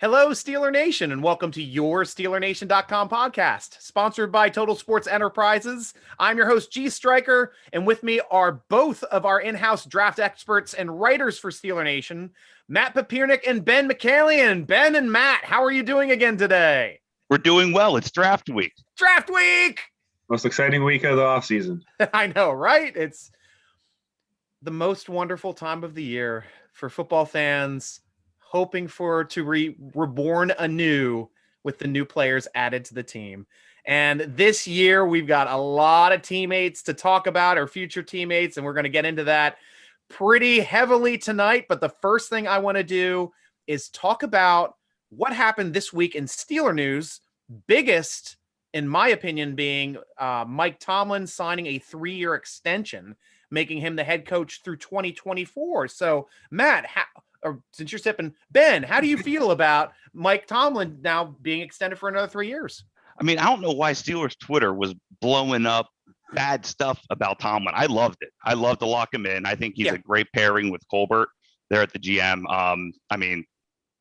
Hello, Steeler Nation, and welcome to your SteelerNation.com podcast, sponsored by Total Sports Enterprises. I'm your host, G.Stryker, and with me are both of our in-house draft experts and writers for Steeler Nation, Matt Papiernik and Ben Michaelian. Ben and Matt, how are you doing again today? We're doing well. It's draft week. Draft week! Most exciting week of the offseason. I know, right? It's the most wonderful time of the year for football fans, hoping for to reborn anew with the new players added to the team. And this year, we've got a lot of teammates to talk about, our future teammates, and we're going to get into that pretty heavily tonight. But the first thing I want to do is talk about what happened this week in Steeler news, biggest, in my opinion, being Mike Tomlin signing a 3-year extension, making him the head coach through 2024. So, Matt, since you're sipping, Ben, how do you feel about Mike Tomlin now being extended for another 3 years? I mean, I don't know why Steelers Twitter was blowing up bad stuff about Tomlin. I loved it. I love to lock him in. I think he's a great pairing with Colbert there at the GM. I mean,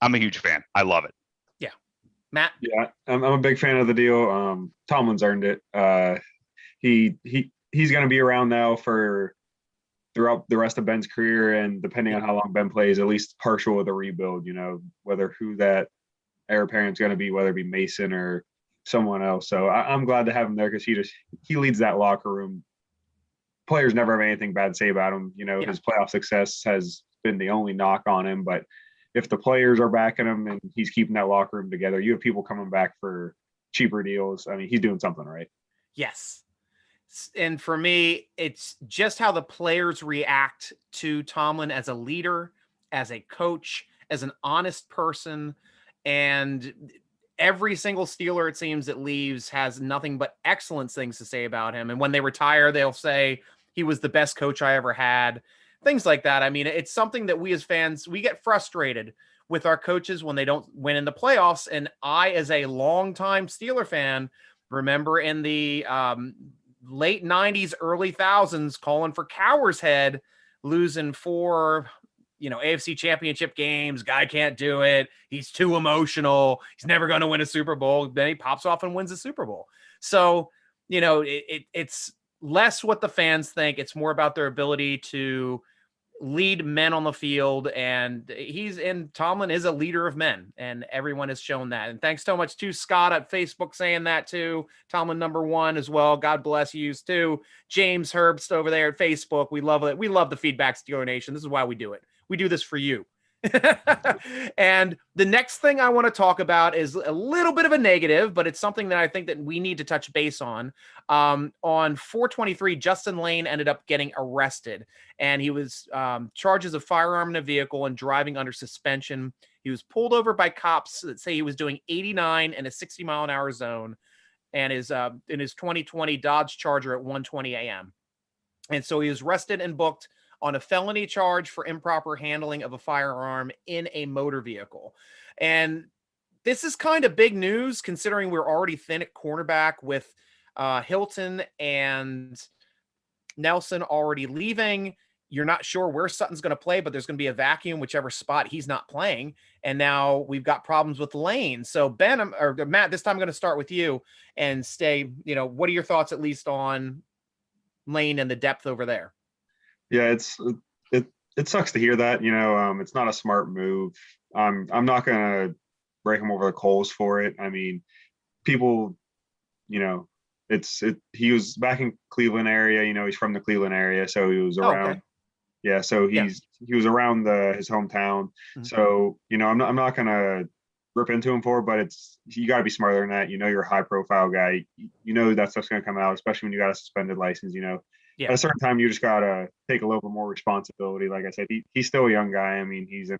I'm a huge fan. I love it. Yeah. Matt? Yeah, I'm a big fan of the deal. Tomlin's earned it. He's going to be around now for throughout the rest of Ben's career, and depending on how long Ben plays, at least partial of the rebuild, whether who that heir apparent's going to be, whether it be Mason or someone else. So I'm glad to have him there because he leads that locker room. Players never have anything bad to say about him. His playoff success has been the only knock on him, but if the players are backing him and he's keeping that locker room together, you have people coming back for cheaper deals. I mean, he's doing something right. Yes. And for me, it's just how the players react to Tomlin as a leader, as a coach, as an honest person. And every single Steeler, it seems, that leaves has nothing but excellent things to say about him. And when they retire, they'll say he was the best coach I ever had. Things like that. I mean, it's something that we as fans, we get frustrated with our coaches when they don't win in the playoffs. And I, as a longtime Steeler fan, remember in the late 90s, early thousands, calling for Cowher's head, losing 4, AFC championship games. Guy can't do it. He's too emotional. He's never going to win a Super Bowl. Then he pops off and wins a Super Bowl. So, it's less what the fans think. It's more about their ability to lead men on the field, and Tomlin is a leader of men, and everyone has shown that. And thanks so much to Scott at Facebook saying that too. Tomlin #1 as well. God bless you too. James Herbst over there at Facebook. We love it. We love the feedback, Steeler Nation. This is why we do it. We do this for you. And the next thing I want to talk about is a little bit of a negative, but it's something that I think that we need to touch base on. On 4/23, Justin Lane ended up getting arrested, and he was charges of firearm in a vehicle and driving under suspension. He was pulled over by cops that say he was doing 89 in a 60-mile-an-hour zone, and is in his 2020 Dodge Charger at 1:20 a.m. And so he was arrested and booked on a felony charge for improper handling of a firearm in a motor vehicle. And this is kind of big news considering we're already thin at cornerback with Hilton and Nelson already leaving. You're not sure where Sutton's going to play, but there's going to be a vacuum, whichever spot he's not playing. And now we've got problems with Lane. So Ben, or Matt, this time I'm going to start with you and say, what are your thoughts at least on Lane and the depth over there? Yeah, it sucks to hear that. It's not a smart move. I'm not gonna break him over the coals for it. I mean, people, he was back in Cleveland area. He's from the Cleveland area, so he was around. Okay. Yeah, so he was around his hometown. Mm-hmm. So I'm not gonna rip into him for it, but you got to be smarter than that. You're a high profile guy. That stuff's gonna come out, especially when you got a suspended license. At a certain time, you just gotta take a little bit more responsibility. Like I said, he's still a young guy. I mean, he's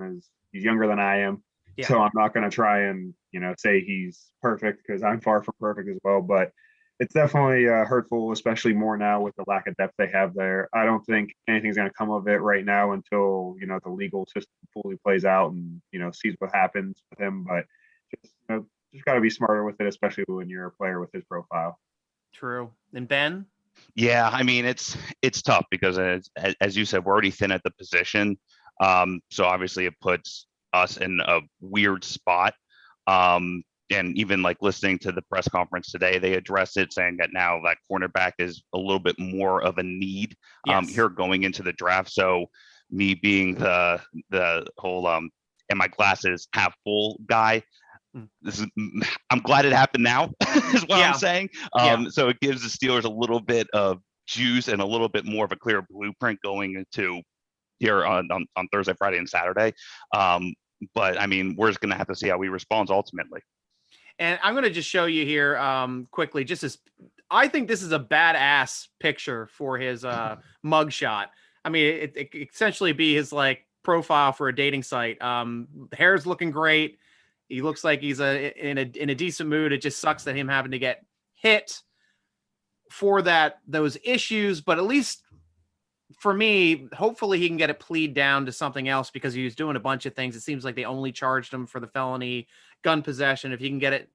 younger than I am, so I'm not gonna try and say he's perfect because I'm far from perfect as well. But it's definitely hurtful, especially more now with the lack of depth they have there. I don't think anything's gonna come of it right now until the legal system fully plays out and sees what happens with him. But just gotta be smarter with it, especially when you're a player with his profile. True. And Ben? Yeah, I mean, it's tough because as you said, we're already thin at the position. So obviously it puts us in a weird spot. And even like listening to the press conference today, they addressed it, saying that now that cornerback is a little bit more of a need here going into the draft. So me being the whole and my glasses half full guy, I'm glad it happened now is what I'm saying. So it gives the Steelers a little bit of juice and a little bit more of a clear blueprint going into here on Thursday, Friday, and Saturday. But I mean, we're just going to have to see how he responds ultimately. And I'm going to just show you here quickly, I think this is a badass picture for his mugshot. I mean, it essentially be his like profile for a dating site. Hair's looking great. He looks like he's in a decent mood. It just sucks that him having to get hit for those issues, but at least for me, hopefully he can get it plead down to something else, because he was doing a bunch of things. It seems like they only charged him for the felony gun possession. If you can get it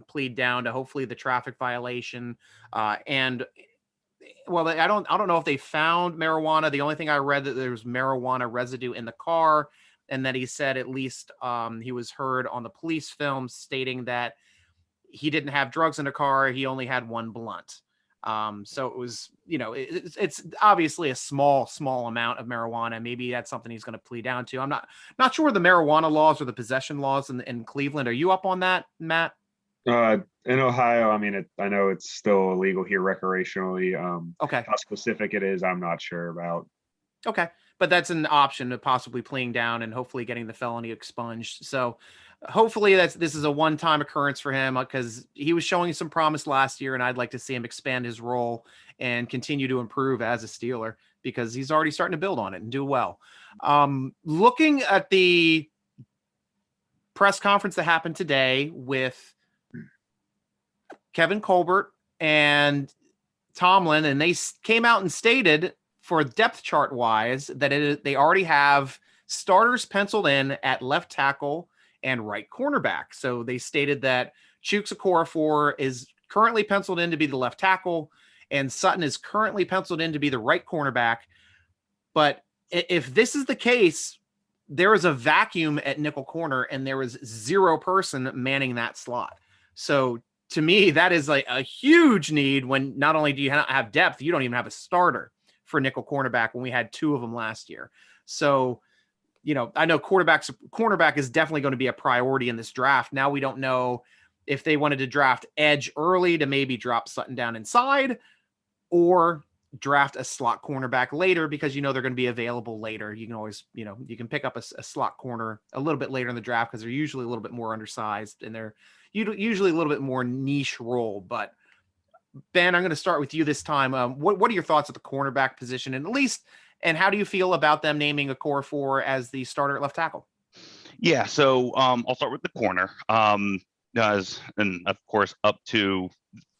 plead down to hopefully the traffic violation, and well, I don't know if they found marijuana. The only thing I read that there was marijuana residue in the car, and that he said at least he was heard on the police film stating that he didn't have drugs in the car. He only had one blunt. So it was, it's obviously a small amount of marijuana. Maybe that's something he's going to plead down to. I'm not sure the marijuana laws or the possession laws in Cleveland. Are you up on that, Matt? In Ohio, I mean, I know it's still illegal here recreationally. Okay. How specific it is, I'm not sure about. Okay. But that's an option to possibly pleading down and hopefully getting the felony expunged. So hopefully this is a one-time occurrence for him, because he was showing some promise last year, and I'd like to see him expand his role and continue to improve as a Steeler, because he's already starting to build on it and do well. Looking at the press conference that happened today with Kevin Colbert and Tomlin, and they came out and stated for depth chart wise that they already have starters penciled in at left tackle and right cornerback. So they stated that Chuks Okorafor is currently penciled in to be the left tackle, and Sutton is currently penciled in to be the right cornerback. But if this is the case, there is a vacuum at nickel corner, and there is zero person manning that slot. So to me, that is like a huge need, when not only do you not have depth, you don't even have a starter for nickel cornerback when we had two of them last year. So, I know cornerback is definitely going to be a priority in this draft. Now we don't know if they wanted to draft edge early to maybe drop Sutton down inside, or draft a slot cornerback later, because they're going to be available later. You can always, you can pick up a slot corner a little bit later in the draft, because they're usually a little bit more undersized and they're usually a little bit more niche role. But Ben, I'm going to start with you this time. What are your thoughts at the cornerback position, and how do you feel about them naming Okorafor as the starter at left tackle? Yeah, so I'll start with the corner. And of course, up to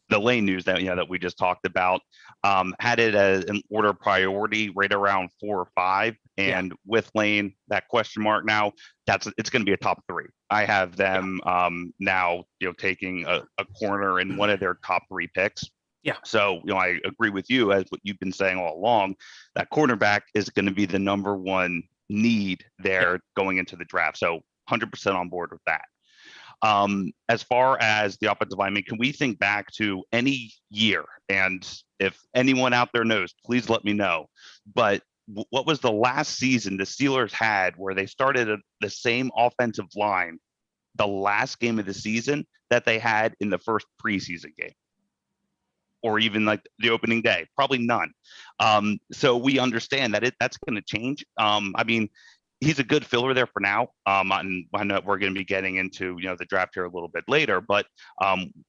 the Lane news that we just talked about, had it as an order priority right around 4 or 5, and with Lane, that question mark now, it's going to be a top 3. I have them now taking a corner in one of their top 3 picks. Yeah. So I agree with you, as what you've been saying all along, that cornerback is going to be the number one need there going into the draft. So 100% on board with that. As far as the offensive line, can we think back to any year? And if anyone out there knows, please let me know. But what was the last season the Steelers had where they started the same offensive line the last game of the season that they had in the first preseason game? Or even like the opening day? Probably none. So we understand that that's going to change. He's a good filler there for now. And I know we're going to be getting into the draft here a little bit later, but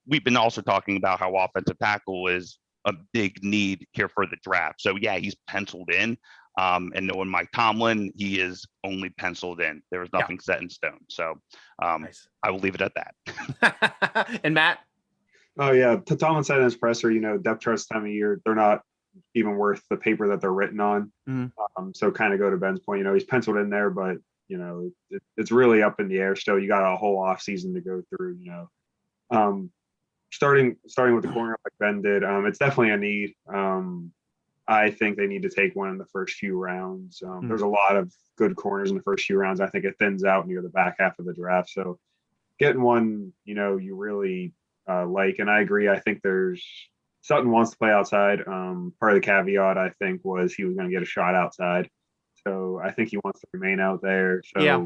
we've been also talking about how offensive tackle is a big need here for the draft. So yeah, he's penciled in. And knowing Mike Tomlin, he is only penciled in. There was nothing set in stone. So nice. I will leave it at that. And Matt? Oh yeah, Tomlin said in his presser, depth charts time of year, they're not even worth the paper that they're written on. Mm-hmm. So kind of go to Ben's point, he's penciled in there, but it's really up in the air still. You got a whole off season to go through. Starting with the corner like Ben did, it's definitely a need. I think they need to take one in the first few rounds. There's a lot of good corners in the first few rounds. I think it thins out near the back half of the draft. So getting one, you really like. And I agree. I think Sutton wants to play outside. Part of the caveat, I think, was he was going to get a shot outside. So I think he wants to remain out there. So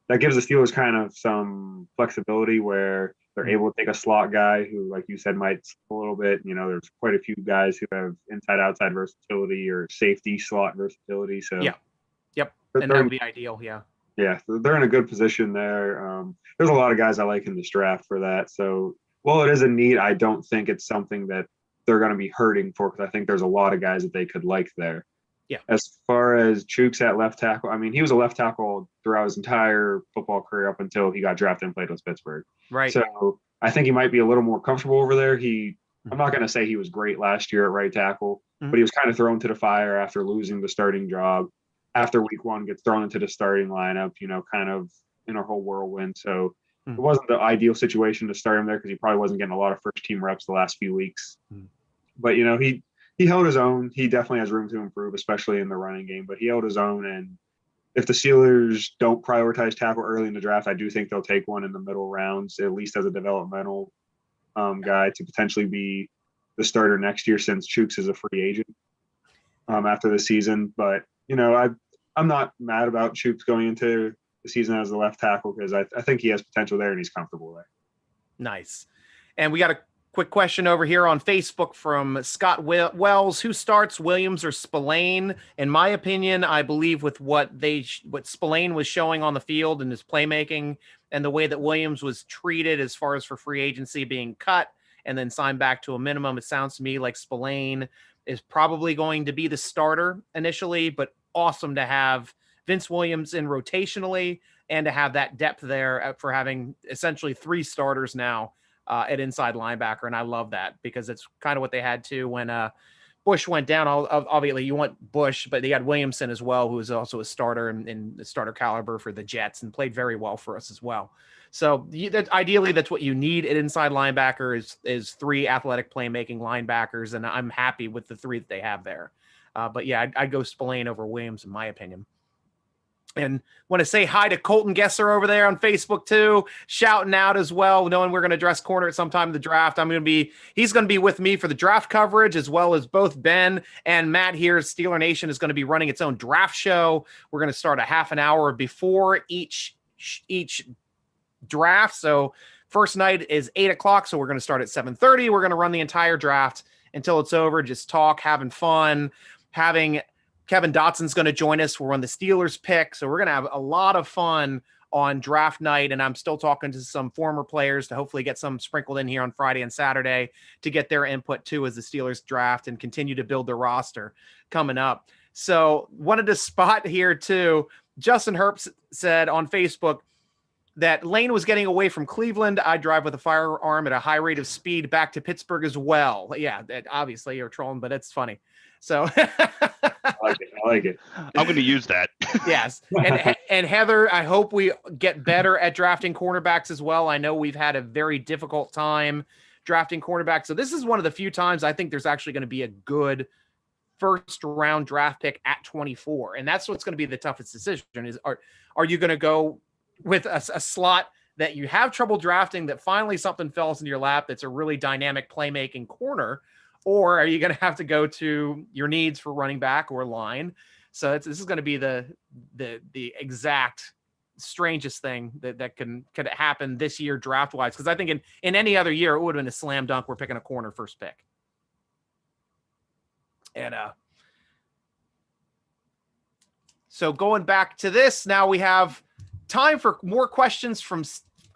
that gives the Steelers kind of some flexibility where they're able to take a slot guy who, like you said, might a little bit. There's quite a few guys who have inside-outside versatility or safety slot versatility. So and that would be ideal. Yeah, so they're in a good position there. There's a lot of guys I like in this draft for that. So while it is a need, I don't think it's something that they're going to be hurting for, because I think there's a lot of guys that they could like there. Yeah. As far as Chooks at left tackle, I mean, he was a left tackle throughout his entire football career up until he got drafted and played with Pittsburgh. Right. So I think he might be a little more comfortable over there. I'm not going to say he was great last year at right tackle, but he was kind of thrown to the fire after losing the starting job. After week one, gets thrown into the starting lineup, kind of in a whole whirlwind. So it wasn't the ideal situation to start him there, because he probably wasn't getting a lot of first team reps the last few weeks. But, he held his own. He definitely has room to improve, especially in the running game, but he held his own. And if the Steelers don't prioritize tackle early in the draft, I do think they'll take one in the middle rounds, at least as a developmental guy to potentially be the starter next year, since Chooks is a free agent after the season. But, I'm not mad about Chooks going into the season as a left tackle, because I think he has potential there and he's comfortable there. Nice. And we got a quick question over here on Facebook from Scott Wells. Who starts, Williams or Spillane? In my opinion, I believe with what Spillane was showing on the field and his playmaking and the way that Williams was treated as far as for free agency, being cut and then signed back to a minimum, it sounds to me like Spillane is probably going to be the starter initially, but awesome to have Vince Williams in rotationally and to have that depth there for having essentially 3 starters now at inside linebacker. And I love that, because it's kind of what they had to when Bush went down. Obviously you want Bush, but they had Williamson as well, who was also a starter in the starter caliber for the Jets and played very well for us as well. So ideally that's what you need at inside linebacker is 3 athletic playmaking linebackers. And I'm happy with the 3 that they have there. But yeah, I'd go Spillane over Williams in my opinion. And want to say hi to Colton Gesser over there on Facebook too, shouting out as well, knowing we're going to address corner at some time in the draft. He's going to be with me for the draft coverage, as well as both Ben and Matt here. Steeler Nation is going to be running its own draft show. We're going to start a half an hour before each draft. So first night is 8:00. So we're going to start at 7:30. We're going to run the entire draft until it's over. Just talk, having fun, Kevin Dotson's going to join us. We're on the Steelers pick. So we're going to have a lot of fun on draft night. And I'm still talking to some former players to hopefully get some sprinkled in here on Friday and Saturday to get their input too, as the Steelers draft and continue to build their roster coming up. So wanted to spot here too. Justin Herbst said on Facebook that Lane was getting away from Cleveland. I drive with a firearm at a high rate of speed back to Pittsburgh as well. Yeah, obviously you're trolling, but it's funny. So I like it. I'm going to use that. Yes. And Heather, I hope we get better at drafting cornerbacks as well. I know we've had a very difficult time drafting cornerbacks. So this is one of the few times I think there's actually going to be a good first round draft pick at 24. And that's what's going to be the toughest decision is, are you going to go with a slot that you have trouble drafting, that finally something falls into your lap that's a really dynamic playmaking corner? Or are you going to have to go to your needs for running back or line? So this is going to be the exact strangest thing that could happen this year draft wise. Because I think in any other year, it would have been a slam dunk. We're picking a corner first pick. And so going back to this, now we have time for more questions from.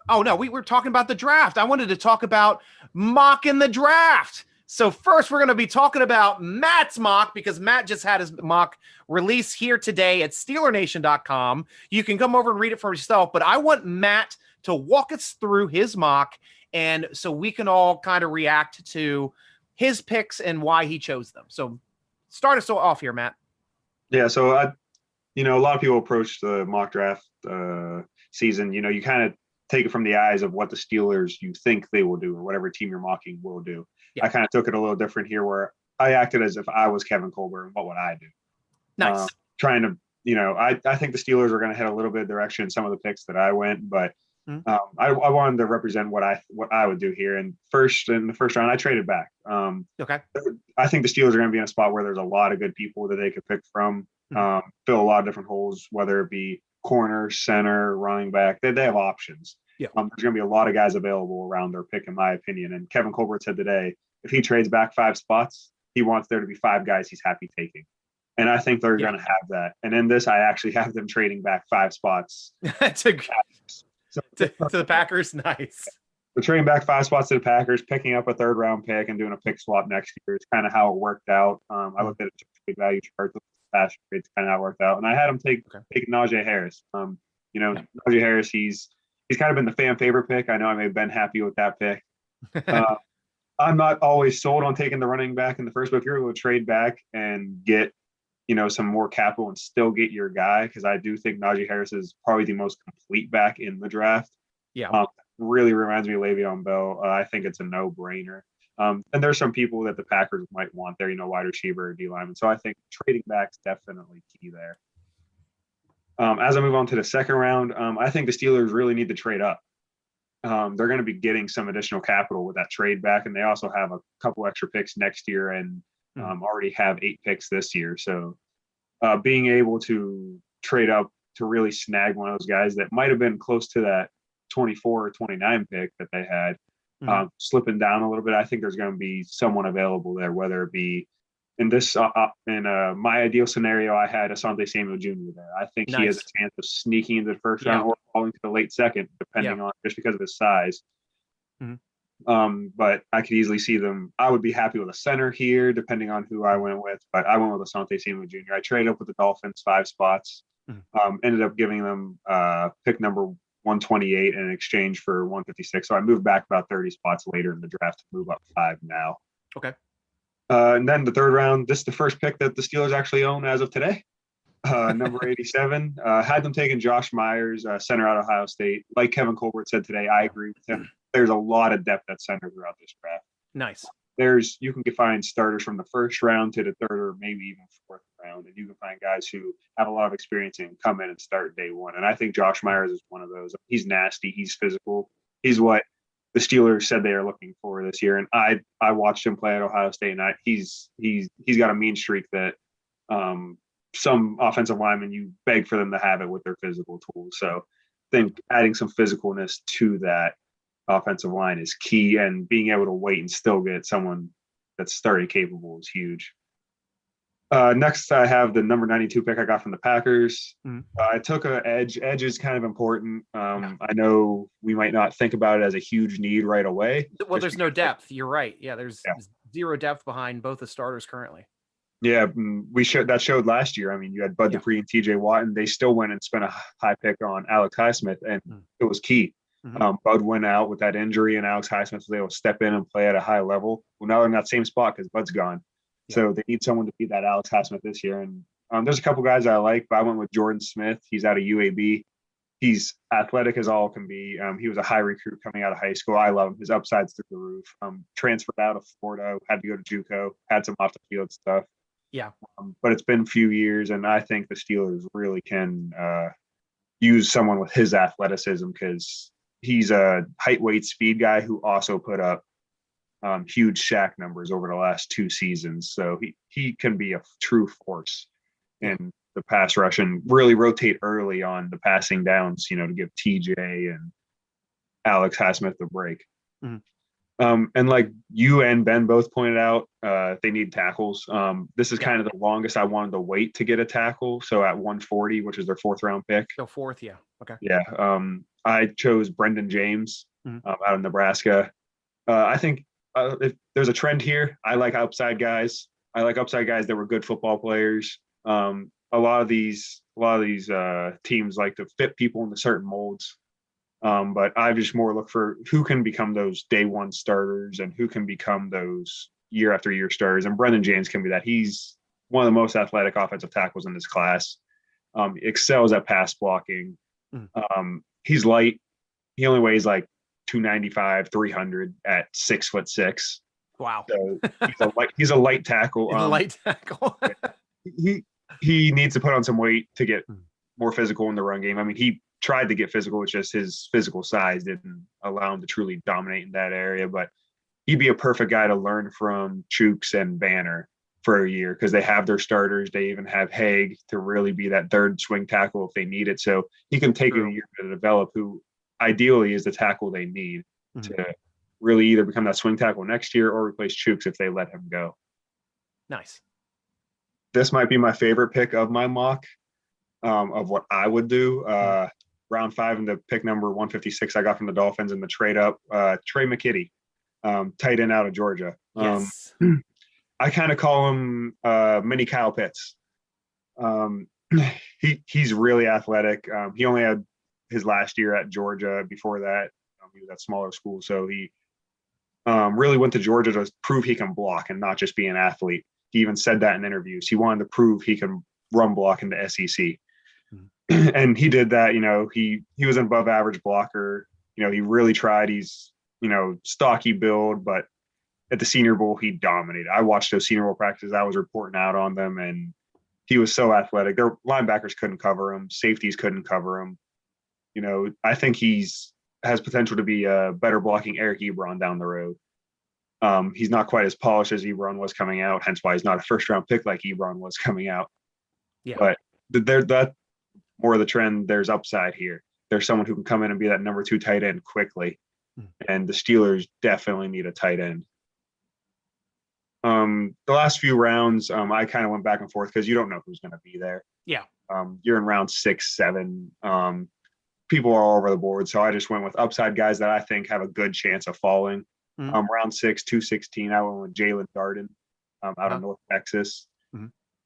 Oh no, we were talking about the draft. I wanted to talk about mocking the draft. So first, we're going to be talking about Matt's mock, because Matt just had his mock release here today at SteelerNation.com. You can come over and read it for yourself, but I want Matt to walk us through his mock, and so we can all kind of react to his picks and why he chose them. So start us off here, Matt. Yeah, so a lot of people approach the mock draft season. You kind of take it from the eyes of what the Steelers you think they will do, or whatever team you're mocking will do. Yeah. I kind of took it a little different here, where I acted as if I was Kevin Colbert, and what would I do? Nice. Trying to, I think the Steelers are going to head a little bit of direction in some of the picks that I went, but I wanted to represent what I would do here. And in the first round, I traded back. Okay. I think the Steelers are going to be in a spot where there's a lot of good people that they could pick from, fill a lot of different holes, whether it be corner, center, running back. They have options. Yeah. There's going to be a lot of guys available around their pick, in my opinion. And Kevin Colbert said today, if he trades back 5 spots, he wants there to be 5 guys he's happy taking. And I think they're going to have that. And in this, I actually have them trading back 5 spots to the Packers. Nice. They're trading back 5 spots to the Packers, picking up a 3rd round pick and doing a pick swap next year. It's kind of how it worked out. I looked at a trade value chart, past trades, kind of how it worked out. And I had him take Najee Harris. Najee Harris, he's kind of been the fan favorite pick. I know I may have been happy with that pick. I'm not always sold on taking the running back in the first, but if you're able to trade back and get some more capital and still get your guy, because I do think Najee Harris is probably the most complete back in the draft. Yeah. Really reminds me of Le'Veon Bell. I think it's a no-brainer. And there's some people that the Packers might want there, wide receiver or D-lineman. So I think trading back's definitely key there. As I move on to the second round, I think the Steelers really need to trade up. They're going to be getting some additional capital with that trade back, and they also have a couple extra picks next year and already have 8 picks this year. So being able to trade up to really snag one of those guys that might have been close to that 24 or 29 pick that they had, slipping down a little bit, I think there's going to be someone available there, whether it be in this my ideal scenario, I had Asante Samuel Jr. there. I think he has a chance of sneaking into the first round or falling to the late second, depending on just because of his size. But I could easily see them. I would be happy with a center here, depending on who I went with. But I went with Asante Samuel Jr. I traded up with the Dolphins 5 spots. Ended up giving them pick number 128 in exchange for 156. So I moved back about 30 spots later in the draft to move up 5 now. Okay. And then the third round, this is the first pick that the Steelers actually own as of today. Number 87. Had them taking Josh Myers, center out of Ohio State. Like Kevin Colbert said today, I agree with him. There's a lot of depth at center throughout this draft. Nice. You can find starters from the first round to the 3rd or maybe even 4th round, and you can find guys who have a lot of experience and come in and start day one. And I think Josh Myers is one of those. He's nasty. He's physical. He's what the Steelers said they are looking for this year. And I watched him play at Ohio State, and he's got a mean streak that some offensive linemen, you beg for them to have it with their physical tools. So I think adding some physicalness to that offensive line is key, and being able to wait and still get someone that's starting capable is huge. Next, I have the number 92 pick I got from the Packers. I took an edge. Edge is kind of important. I know we might not think about it as a huge need right away. Well, there's no depth. You're right. Yeah, there's zero depth behind both the starters currently. Yeah, showed last year. I mean, you had Bud Dupree and TJ Watt, and they still went and spent a high pick on Alex Highsmith, and it was key. Bud went out with that injury, and Alex Highsmith was able to step in and play at a high level. Well, now they're in that same spot because Bud's gone. So they need someone to be that Alex Highsmith this year. And there's a couple guys I like, but I went with Jordan Smith. He's out of UAB. He's athletic as all can be. He was a high recruit coming out of high school. I love him. His upside's through the roof. Transferred out of Florida, had to go to JUCO, had some off the field stuff. Yeah. But it's been a few years, and I think the Steelers really can use someone with his athleticism, because he's a height, weight, speed guy who also put up huge sack numbers over the last 2 seasons. So he can be a true force in the pass rush and really rotate early on the passing downs, to give TJ and Alex Highsmith the break. And like you and Ben both pointed out, they need tackles. This is kind of the longest I wanted to wait to get a tackle. So at 140, which is their 4th round pick. So 4th, yeah. Okay. Yeah. I chose Brendan James out of Nebraska. I think if there's a trend here, I like upside guys. I like upside guys that were good football players. A lot of these teams like to fit people into certain molds. But I just more look for who can become those day one starters and who can become those year after year starters. And Brendan James can be that. He's one of the most athletic offensive tackles in this class. Excels at pass blocking. He's light. He only weighs like 295, 300 at 6'6". Wow. So he's a light tackle. He's a light tackle. he needs to put on some weight to get more physical in the run game. I mean, he tried to get physical. It's just his physical size didn't allow him to truly dominate in that area. But he'd be a perfect guy to learn from Chooks and Banner for a year because they have their starters. They even have Haig to really be that third swing tackle if they need it. So he can take a year to develop who ideally is the tackle they need to really either become that swing tackle next year or replace Chooks if they let him go. Nice. This might be my favorite pick of my mock of what I would do. Round 5 into pick number 156 I got from the Dolphins in the trade up. Trey McKinney, tight end out of Georgia. Yes. I kind of call him mini Kyle Pitts. He's really athletic. He only had his last year at Georgia. Before that, he was at smaller school. So he really went to Georgia to prove he can block and not just be an athlete. He even said that in interviews. He wanted to prove he can run block in the SEC. And he did that. He was an above average blocker. He really tried. He's, stocky build, but at the Senior Bowl, he dominated. I watched those Senior Bowl practices. I was reporting out on them, and he was so athletic. Their linebackers couldn't cover him. Safeties couldn't cover him. I think has potential to be a better blocking Eric Ebron down the road. He's not quite as polished as Ebron was coming out, hence why he's not a first-round pick like Ebron was coming out. Yeah. But that more of the trend. There's upside here. There's someone who can come in and be that number 2 tight end quickly, and the Steelers definitely need a tight end. The last few rounds, I kind of went back and forth because you don't know who's going to be there. Yeah. You're in round 6, 7. People are all over the board, so I just went with upside guys that I think have a good chance of falling. Round 6, 216, I went with Jalen Darden out of North Texas.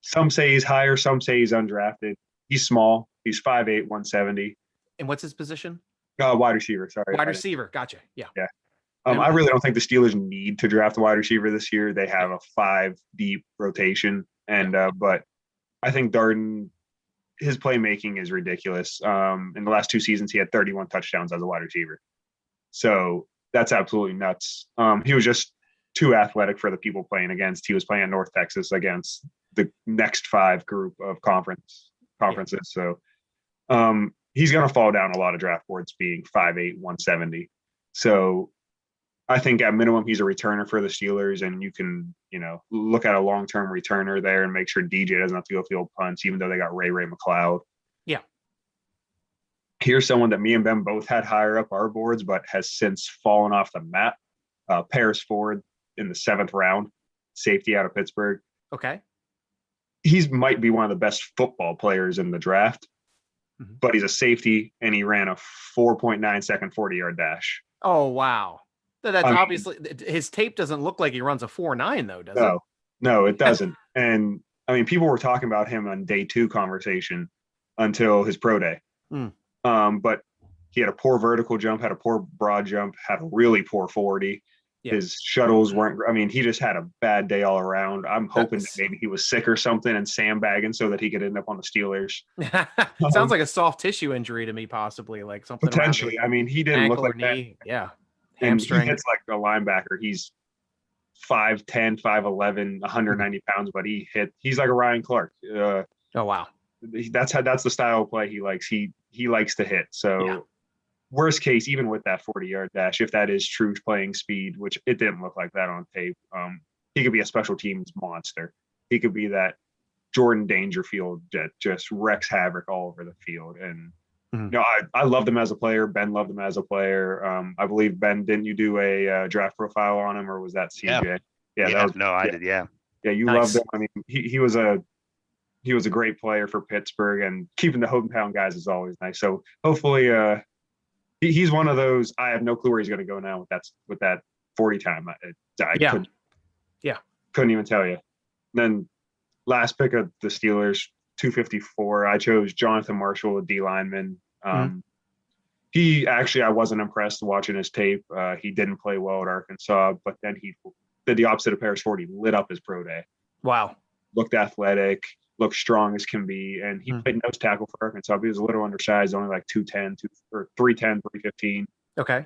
Some say he's higher, some say he's undrafted. He's small. He's 5'8", 170. And what's his position? Wide receiver, sorry. Wide receiver. Gotcha. Yeah. Yeah. I really don't think the Steelers need to draft a wide receiver this year. They have a 5-deep rotation, and but I think Darden, his playmaking is ridiculous. In the last 2 seasons, he had 31 touchdowns as a wide receiver. So that's absolutely nuts. He was just too athletic for the people playing against. He was playing at North Texas against the next 5 group of conferences. So he's going to fall down a lot of draft boards being 5'8", 170. So I think at minimum he's a returner for the Steelers, and you can, look at a long-term returner there and make sure DJ doesn't have to go field punts, even though they got Ray McLeod. Yeah. Here's someone that me and Ben both had higher up our boards, but has since fallen off the map. Paris Ford in the 7th round, safety out of Pittsburgh. Okay. He might be one of the best football players in the draft, but he's a safety, and he ran a 4.9 second 40-yard dash. Oh, wow. That's obviously his tape doesn't look like he runs a 4.9 though, does it? No, it doesn't. And people were talking about him on day 2 conversation until his pro day. But he had a poor vertical jump, had a poor broad jump, had a really poor 40. Yeah. His shuttles weren't, he just had a bad day all around. I'm hoping that maybe he was sick or something and sandbagging so that he could end up on the Steelers. Sounds like a soft tissue injury to me, possibly, like something. Potentially. He didn't look like knee. that. Yeah. Hamstring. And he hits like a linebacker. He's 5'10", 5'11", 190 pounds, but he's like a Ryan Clark. Oh, wow. That's the style of play he likes. He likes to hit. So worst case, even with that 40-yard dash, if that is true playing speed, which it didn't look like that on tape, he could be a special teams monster. He could be that Jordan Dangerfield that just wrecks havoc all over the field. And I loved him as a player. Ben loved him as a player. I believe, Ben, didn't you do a draft profile on him, or was that CJ? I did. Yeah. Yeah, you loved him. He was a great player for Pittsburgh, and keeping the hometown guys is always nice. So hopefully, he's one of those. I have no clue where he's going to go now with that 40 time. Couldn't even tell you. Then last pick of the Steelers, 254. I chose Jonathan Marshall, a D-Lineman. I wasn't impressed watching his tape. He didn't play well at Arkansas, but then he did the opposite of Paris Ford. He lit up his pro day. Wow. Looked athletic, looked strong as can be, and he played nose tackle for Arkansas. He was a little undersized, only like 210, 310, 315. Okay.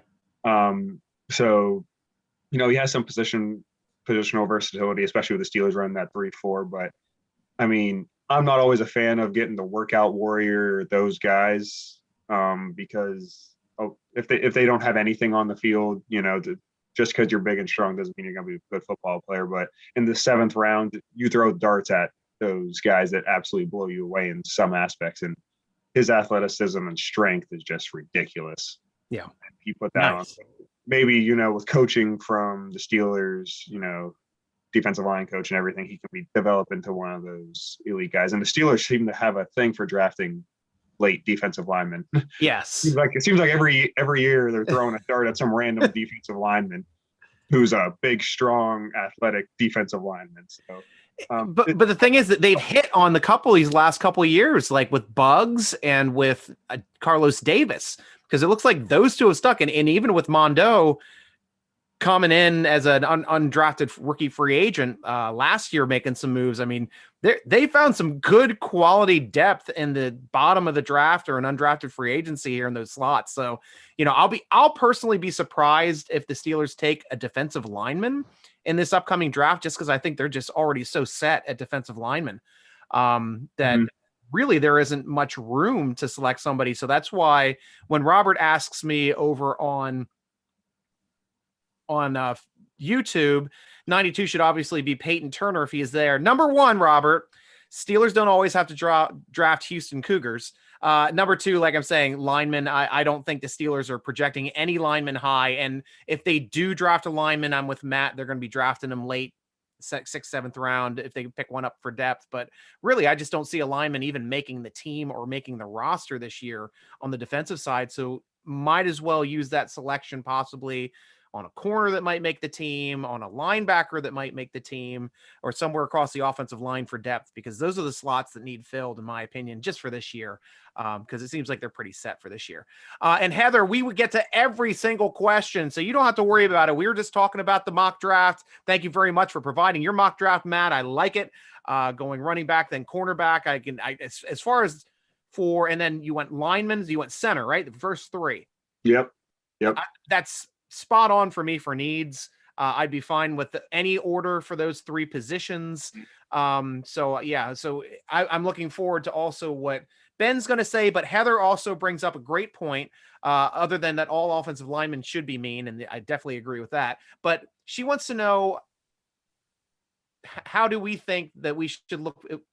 So, he has some positional versatility, especially with the Steelers running that 3-4. But I'm not always a fan of getting the workout warrior, those guys. because if they don't have anything on the field, just because you're big and strong doesn't mean you're going to be a good football player. But in the 7th round, you throw darts at those guys that absolutely blow you away in some aspects. And his athleticism and strength is just ridiculous. Yeah. He put that on. Maybe, with coaching from the Steelers, defensive line coach and everything, he can be developed into one of those elite guys. And the Steelers seem to have a thing for drafting late defensive linemen. Yes. It seems like every year they're throwing a dart at some random defensive lineman who's a big, strong, athletic defensive lineman. So, but the thing is that they've hit on these last couple of years, like with Buggs and with Carlos Davis, because it looks like those two have stuck. And even with Mondo coming in as an undrafted rookie free agent last year, making some moves. I mean, they found some good quality depth in the bottom of the draft or an undrafted free agency here in those slots. So, I'll personally be surprised if the Steelers take a defensive lineman in this upcoming draft, just because I think they're just already so set at defensive linemen that really there isn't much room to select somebody. So that's why when Robert asks me over on YouTube, 92 should obviously be Peyton Turner if he is there. Number 1, Robert, Steelers don't always have to draft Houston Cougars. Number 2, like I'm saying, linemen, I don't think the Steelers are projecting any linemen high. And if they do draft a lineman, I'm with Matt. They're going to be drafting them late 6th, 7th round if they pick one up for depth. But really, I just don't see a lineman even making the team or making the roster this year on the defensive side. So might as well use that selection possibly on a corner that might make the team, on a linebacker that might make the team, or somewhere across the offensive line for depth, because those are the slots that need filled, in my opinion, just for this year, because it seems like they're pretty set for this year. And Heather, we would get to every single question, so you don't have to worry about it. We were just talking about the mock draft. Thank you very much for providing your mock draft, Matt. I like it. Going running back, then cornerback. As far as and then you went linemen, you went center, right? The first 3. Yep. That's spot on for me for needs. I'd be fine with any order for those 3 positions. So I'm looking forward to also what Ben's going to say, but Heather also brings up a great point, other than that all offensive linemen should be mean. And I definitely agree with that, but she wants to know, how do we think that we should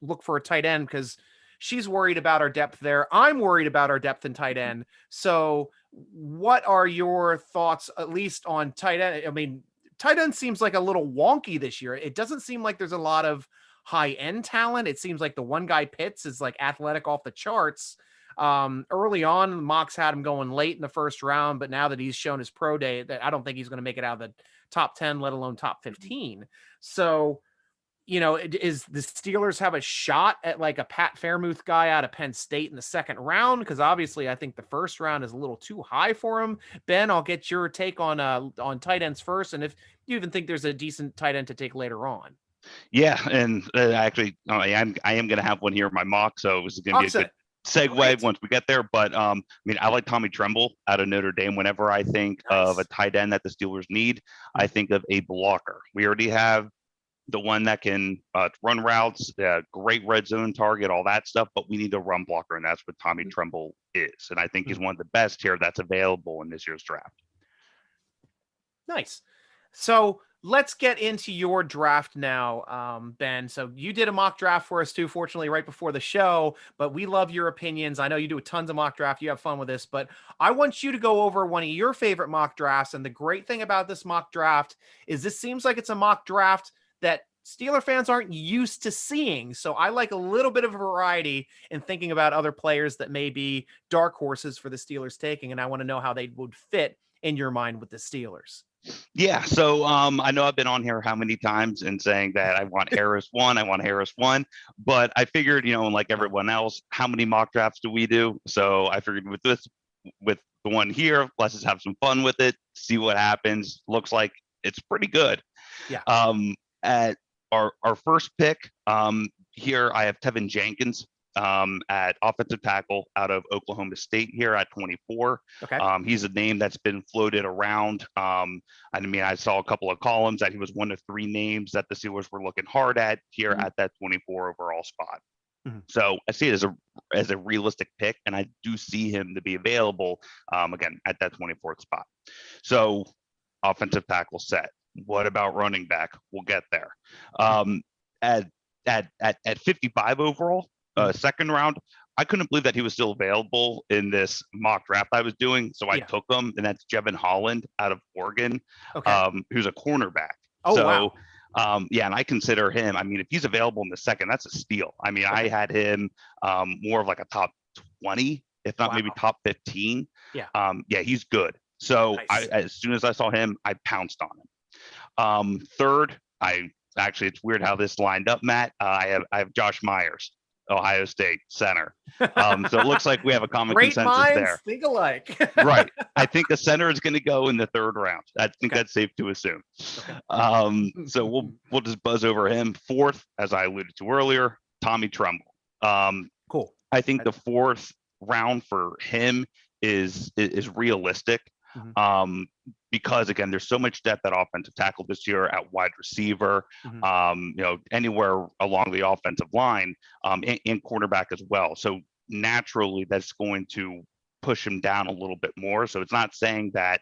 look for a tight end? Because she's worried about our depth there. I'm worried about our depth in tight end. So what are your thoughts, at least on tight end? I mean, tight end seems like a little wonky this year. It doesn't seem like there's a lot of high end talent. It seems like the one guy Pitts is like athletic off the charts. Early on, mocks had him going late in the first round, but now that he's shown his pro day, that I don't think he's going to make it out of the top 10, let alone top 15. So, is the Steelers have a shot at like a Pat Fairmouth guy out of Penn State in the 2nd round? Because obviously I think the 1st round is a little too high for him. Ben, I'll get your take on tight ends first, and if you even think there's a decent tight end to take later on. Yeah, and actually, I am going to have one here in my mock, so it was going to be a good segue once we get there. But I like Tommy Tremble out of Notre Dame. Whenever I think of a tight end that the Steelers need, I think of a blocker. We already have the one that can run routes, great red zone target, all that stuff, but we need a run blocker, and that's what Tommy Tremble is. And I think he's one of the best here that's available in this year's draft. Nice. So let's get into your draft now, Ben. So you did a mock draft for us too, fortunately, right before the show, but we love your opinions. I know you do tons of mock draft. You have fun with this, but I want you to go over one of your favorite mock drafts. And the great thing about this mock draft is this seems like it's a mock draft that Steeler fans aren't used to seeing. So I like a little bit of variety in thinking about other players that may be dark horses for the Steelers taking. And I want to know how they would fit in your mind with the Steelers. Yeah. So I know I've been on here how many times and saying that I want Harris 1, but I figured, like everyone else, how many mock drafts do we do? So I figured with the one here, let's just have some fun with it, see what happens. Looks like it's pretty good. Yeah. At our first pick here, I have Tevin Jenkins at offensive tackle out of Oklahoma State here at 24. Okay. He's a name that's been floated around. I saw a couple of columns that he was one of 3 names that the Steelers were looking hard at here at that 24 overall spot. So I see it as a realistic pick, and I do see him to be available again at that 24th spot. So offensive tackle set. What about running back? We'll get there. At 55 overall, second round, I couldn't believe that he was still available in this mock draft I was doing. So I took him, and that's Jevin Holland out of Oregon, who's a cornerback. Wow. And I consider him, I mean, if he's available in the second, that's a steal. I mean, I had him more of like a top 20, if not maybe top 15. He's good. So nice. As soon as I saw him, I pounced on him. Third, it's weird how this lined up, Matt. I have Josh Myers, Ohio State center. So it looks like we have a common Great consensus minds there. Think alike. Right. I think a center is going to go in the third round. I think that's safe to assume. So we'll just buzz over him. Fourth, as I alluded to earlier, Tommy Tremble. Cool. I think the fourth round for him is realistic. Because again, there's so much depth at offensive tackle this year, at wide receiver, anywhere along the offensive line, and cornerback as well. So naturally, that's going to push him down a little bit more. So it's not saying that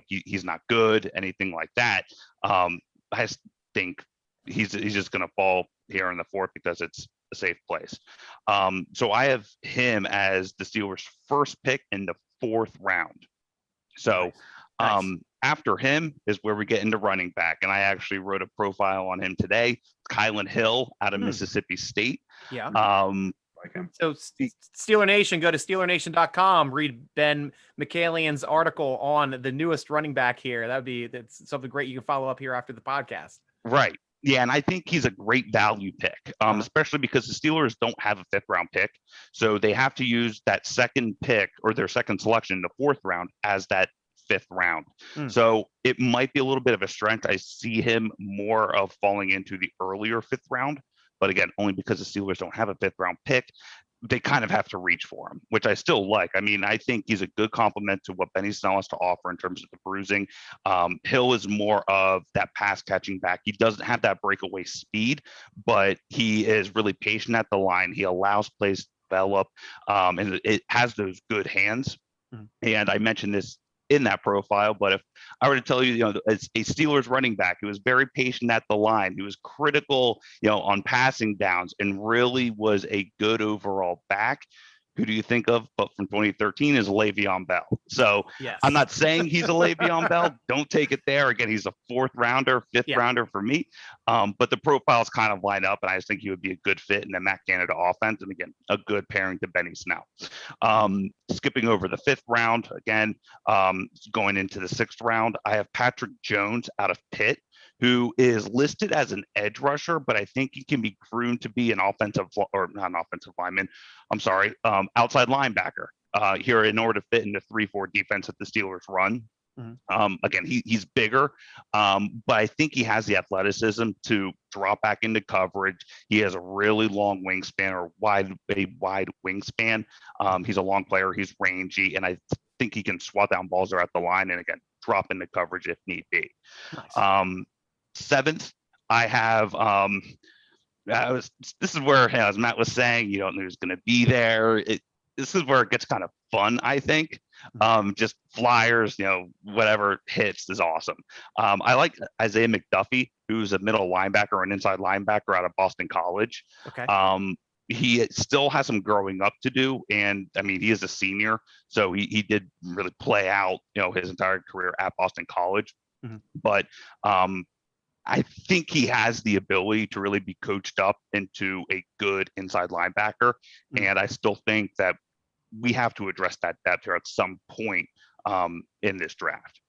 he's not good, anything like that. I just think he's just going to fall here in the fourth because it's a safe place. So I have him as the Steelers' first pick in the fourth round. So after him is where we get into running back. And I actually wrote a profile on him today. Kylan Hill out of Mississippi State. Like him. So Steeler Nation, go to SteelerNation.com, read Ben Michaelian's article on the newest running back here. That's something great you can follow up here after the podcast. Right. Yeah, and I think he's a great value pick, especially because the Steelers don't have a fifth round pick. So they have to use that second pick or their second selection in the fourth round as that fifth round. So it might be a little bit of a strength. I see him more of falling into the earlier fifth round. But again, only because the Steelers don't have a fifth round pick, they kind of have to reach for him, which I still like. I mean, I think he's a good complement to what Benny Snell has to offer in terms of the bruising. Hill is more of that pass catching back. He doesn't have that breakaway speed, but he is really patient at the line. He allows plays to develop, and it has those good hands. And I mentioned this in that profile, but if I were to tell you, it's a Steelers running back, he was very patient at the line. He was critical, on passing downs, and really was a good overall back. Who do you think of? But from 2013 is Le'Veon Bell. So yes. I'm not saying he's a Le'Veon Bell. Don't take it there. Again, he's a fourth rounder, fifth rounder for me. But the profiles kind of line up, and I just think he would be a good fit in the Matt Canada offense. And again, a good pairing to Benny Snell. Skipping over the fifth round, again, going into the sixth round, I have Patrick Jones out of Pitt, who is listed as an edge rusher, but I think he can be groomed to be an outside linebacker here in order to fit in the 3-4 defense that the Steelers run. Again, he's bigger, but I think he has the athleticism to drop back into coverage. He has a really long wingspan, or a wide wingspan. He's a long player. He's rangy, and I think he can swat down balls there at the line and again drop into coverage if need be. Nice. Seventh, I have this is where, as Matt was saying, you don't know who's going to be there. This is where it gets kind of fun, I think. Just flyers, whatever hits is awesome. I like Isaiah McDuffie, who's a middle linebacker or an inside linebacker out of Boston College. Okay. He still has some growing up to do, and I mean, he is a senior, so he did really play out, his entire career at Boston College. But I think he has the ability to really be coached up into a good inside linebacker. And I still think that we have to address that depth here at some point in this draft.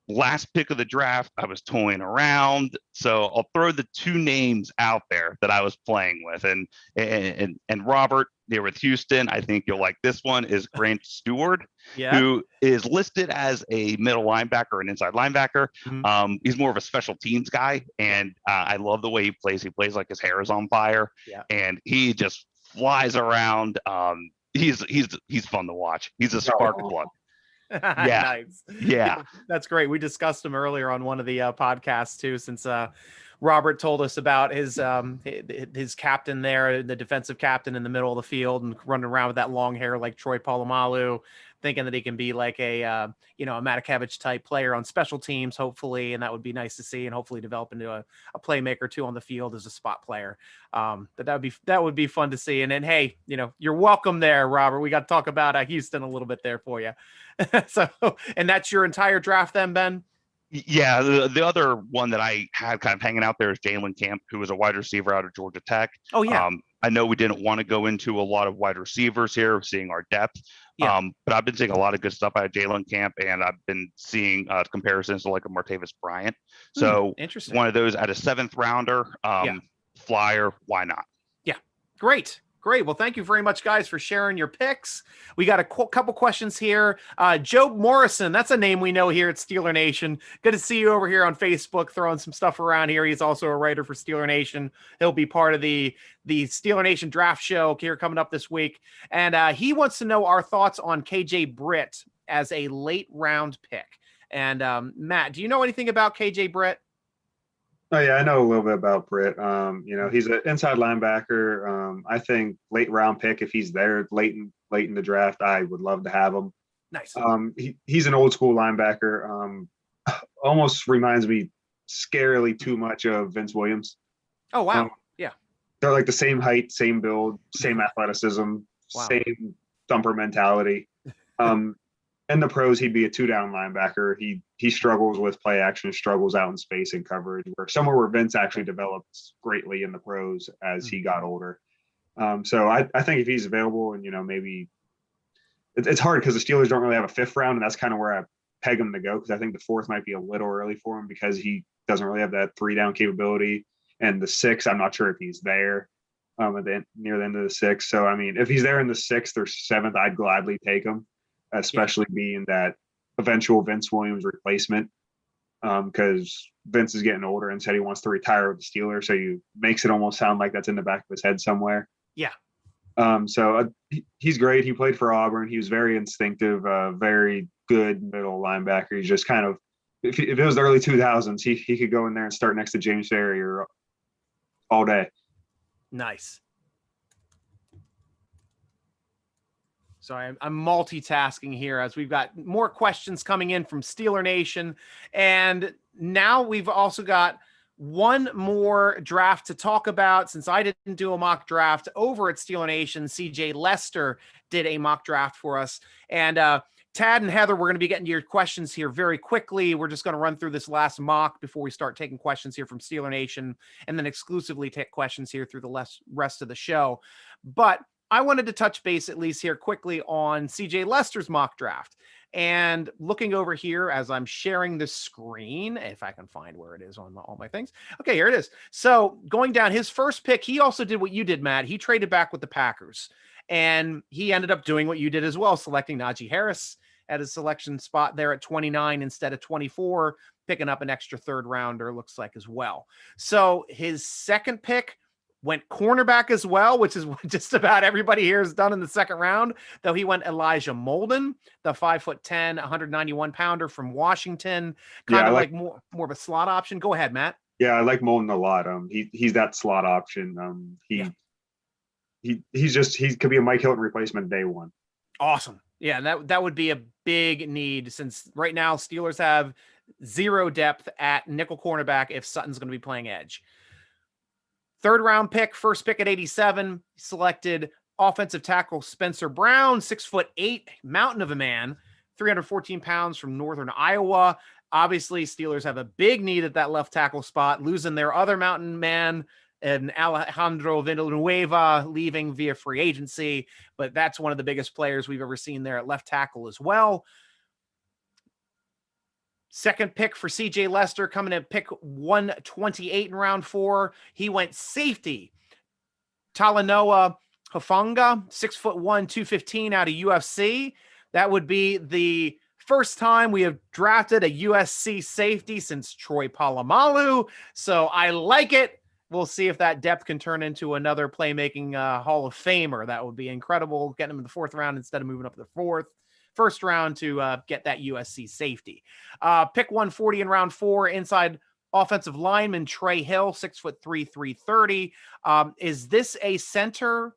Last pick of the draft, I was toying around. So I'll throw the two names out there that I was playing with. And Robert, here with Houston, I think you'll like this one, is Grant Steward, who is listed as a middle linebacker and inside linebacker. He's more of a special teams guy, and I love the way he plays. He plays like his hair is on fire, and he just flies around. He's fun to watch. He's a spark plug. Nice. Yeah, that's great. We discussed him earlier on one of the podcasts too, since Robert told us about his captain there, the defensive captain in the middle of the field and running around with that long hair like Troy Polamalu, thinking that he can be like a a Matakevich type player on special teams, hopefully, and that would be nice to see, and hopefully develop into a playmaker too on the field as a spot player. But that would be fun to see. And then, hey, you're welcome there, Robert. We got to talk about Houston a little bit there for you. So, and that's your entire draft then, Ben? Yeah, the other one that I had kind of hanging out there is Jalen Camp, who was a wide receiver out of Georgia Tech. Oh, yeah. I know we didn't want to go into a lot of wide receivers here, seeing our depth. Yeah. But I've been seeing a lot of good stuff out of Jalen Camp, and I've been seeing comparisons to like a Martavis Bryant. So interesting. One of those at a 7th rounder, flyer, why not? Yeah, great. Well, thank you very much, guys, for sharing your picks. We got a couple questions here. Joe Morrison, that's a name we know here at Steeler Nation. Good to see you over here on Facebook throwing some stuff around here. He's also a writer for Steeler Nation. He'll be part of the Steeler Nation draft show here coming up this week. And he wants to know our thoughts on KJ Britt as a late round pick. And Matt, do you know anything about KJ Britt? Oh yeah, I know a little bit about Britt. He's an inside linebacker. I think late round pick, if he's there late in the draft, I would love to have him. Nice. He's an old school linebacker. Almost reminds me scarily too much of Vince Williams. Oh wow. Yeah. They're like the same height, same build, same athleticism, same thumper mentality. In the pros, he'd be a 2-down linebacker. He struggles with play action, struggles out in space and coverage, somewhere where Vince actually developed greatly in the pros as he got older. So I think if he's available and, maybe it's hard because the Steelers don't really have a 5th round, and that's kind of where I peg him to go, because I think the 4th might be a little early for him because he doesn't really have that 3-down capability. And the 6th, I'm not sure if he's there near the end of the 6th. So, I mean, if he's there in the 6th or 7th, I'd gladly take him, especially being that eventual Vince Williams replacement, because Vince is getting older and said he wants to retire with the Steelers. So you makes it almost sound like that's in the back of his head somewhere. Yeah. He's great. He played for Auburn. He was very instinctive, very good middle linebacker. He's just kind of, if it was the early 2000s, he could go in there and start next to James Ferrier all day. Nice. So I'm multitasking here as we've got more questions coming in from Steeler Nation. And now we've also got one more draft to talk about. Since I didn't do a mock draft over at Steeler Nation, CJ Lester did a mock draft for us. And Tad and Heather, we're going to be getting to your questions here very quickly. We're just going to run through this last mock before we start taking questions here from Steeler Nation, and then exclusively take questions here through the rest of the show. But I wanted to touch base at least here quickly on CJ Lester's mock draft. And looking over here as I'm sharing the screen, if I can find where it is on all my things. Okay, here it is. So going down his first pick, he also did what you did, Matt. He traded back with the Packers, and he ended up doing what you did as well, selecting Najee Harris at his selection spot there at 29 instead of 24, picking up an extra 3rd rounder, looks like, as well. So his second pick went cornerback as well, which is what just about everybody here has done in the 2nd round, though he went Elijah Molden, the 5'10", 191 pounder from Washington, kind of like more of a slot option. Go ahead, Matt. Yeah, I like Molden a lot. He's that slot option. He could be a Mike Hilton replacement day one. Awesome. Yeah, that would be a big need, since right now Steelers have 0 depth at nickel cornerback if Sutton's going to be playing edge. 3rd round pick, first pick at 87, selected offensive tackle Spencer Brown, 6'8", mountain of a man, 314 pounds from Northern Iowa. Obviously, Steelers have a big need at that left tackle spot, losing their other mountain man and Alejandro Villanueva leaving via free agency, but that's one of the biggest players we've ever seen there at left tackle as well. Second pick for CJ Lester, coming at pick 128 in round 4. He went safety Talanoa Hufanga, 6'1", 215 out of UFC. That would be the first time we have drafted a USC safety since Troy Polamalu. So I like it. We'll see if that depth can turn into another playmaking Hall of Famer. That would be incredible, getting him in the 4th round instead of moving up to the 1st round to get that USC safety. Pick 140 in round 4, inside Offensive lineman Trey Hill, 6'3", 330. Is this a center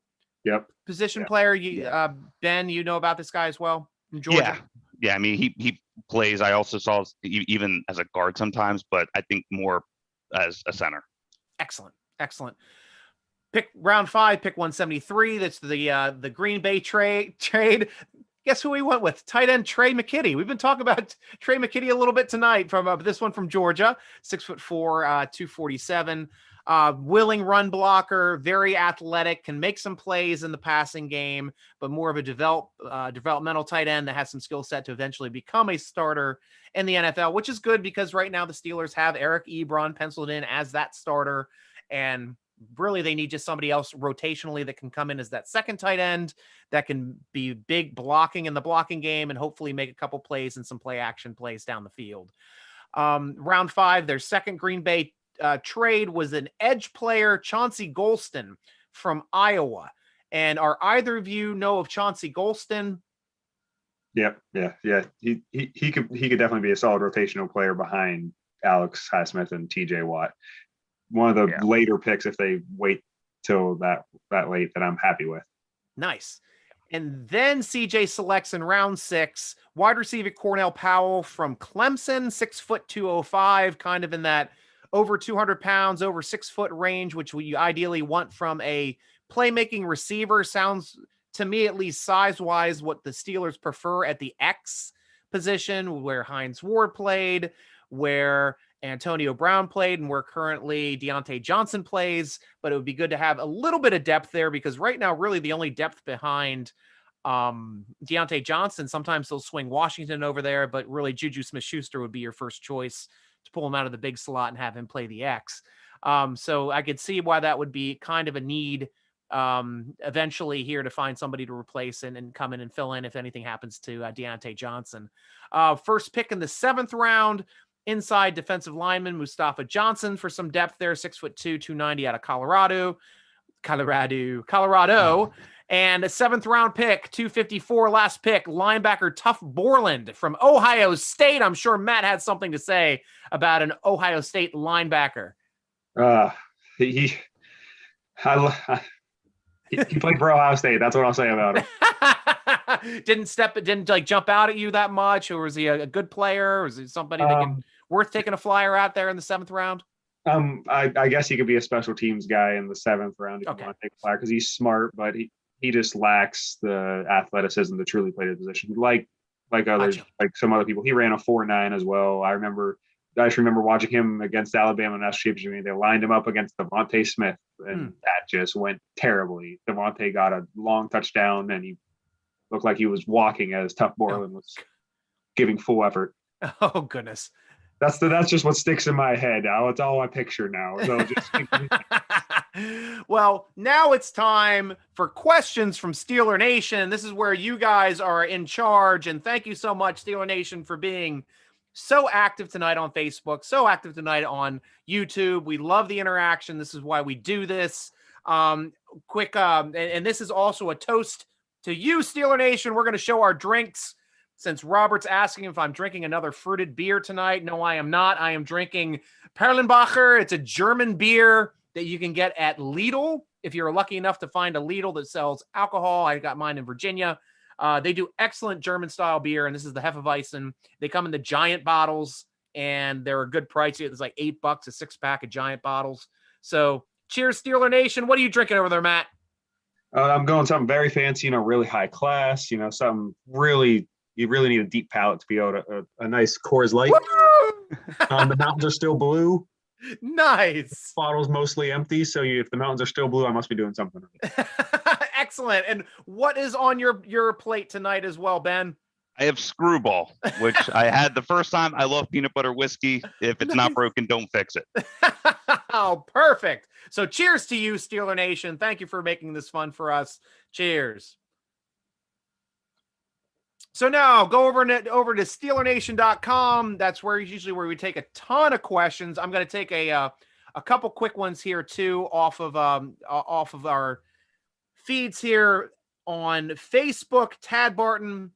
position player? Ben, you know about this guy as well from Georgia? Yeah. I mean, he plays. I also saw even as a guard sometimes, but I think more as a center. Excellent. Pick round 5, pick 173. That's the Green Bay trade. Guess who we went with? Tight end Trey Mckinney. We've been talking about Trey Mckinney a little bit tonight from this one from Georgia, 6'4", 247. Willing run blocker, very athletic, can make some plays in the passing game, but more of a developmental tight end that has some skill set to eventually become a starter in the NFL, which is good because right now the Steelers have Eric Ebron penciled in as that starter, and really they need just somebody else rotationally that can come in as that second tight end that can be big blocking in the blocking game and hopefully make a couple plays and some play action plays down the field. Round 5, their second Green Bay trade was an edge player, Chauncey Golston from Iowa. And are either of you know of Chauncey Golston? Yeah. He could definitely be a solid rotational player behind Alex Highsmith and TJ Watt. One of the later picks if they wait till that late that I'm happy with. Nice. And then CJ selects in round 6, wide receiver Cornell Powell from Clemson, 6'2", 205, kind of in that over 200 pounds, over 6 foot range, which we ideally want from a playmaking receiver. Sounds to me, at least size wise, what the Steelers prefer at the X position, where Hines Ward played, where Antonio Brown played, and where currently Deontay Johnson plays. But it would be good to have a little bit of depth there, because right now, really the only depth behind Deontay Johnson, sometimes they'll swing Washington over there, but really Juju Smith-Schuster would be your first choice to pull him out of the big slot and have him play the X. So I could see why that would be kind of a need eventually here to find somebody to replace and come in and fill in if anything happens to Deontay Johnson. First pick in the 7th round, inside defensive lineman Mustafa Johnson for some depth there, 6'2", 290 out of Colorado. And a 7th round pick, 254 last pick, linebacker Tuff Borland from Ohio State. I'm sure Matt had something to say about an Ohio State linebacker. He played for Ohio State. That's what I'll say about him. Didn't like jump out at you that much, or was he a good player? Or was he somebody that worth taking a flyer out there in the 7th round? I guess he could be a special teams guy in the 7th round if you want to take a flyer, because he's smart, but he just lacks the athleticism to truly play the position. Like others, like some other people. He ran a 4.9 as well. I just remember watching him against Alabama in the national championship. They lined him up against Devontae Smith, and that just went terribly. Devontae got a long touchdown, and he looked like he was walking as Tuff Borland was giving full effort. Oh, goodness. That's just what sticks in my head now. It's all I picture now. So well, now it's time for questions from Steeler Nation. This is where you guys are in charge. And thank you so much, Steeler Nation, for being so active tonight on Facebook, so active tonight on YouTube. We love the interaction. This is why we do this. And this is also a toast to you, Steeler Nation. We're going to show our drinks. Since Robert's asking if I'm drinking another fruited beer tonight. No, I am not. I am drinking Perlenbacher. It's a German beer that you can get at Lidl. If you're lucky enough to find a Lidl that sells alcohol, I got mine in Virginia. They do excellent German-style beer, and this is the Hefeweizen. They come in the giant bottles, and they're a good price. It's like $8 a 6-pack of giant bottles. So cheers, Steeler Nation. What are you drinking over there, Matt? I'm going something very fancy, really high class, something really... You really need a deep palate to be able to a nice Coors Light. The mountains are still blue. Nice. The bottle's mostly empty, so if the mountains are still blue, I must be doing something. Excellent. And what is on your plate tonight as well, Ben? I have Screwball, which I had the first time. I love peanut butter whiskey. If it's not broken, don't fix it. Oh, perfect. So cheers to you, Steeler Nation. Thank you for making this fun for us. Cheers. So now go over to SteelerNation.com. That's where we take a ton of questions. I'm going to take a couple quick ones here too off of our feeds here on Facebook. Tad Barton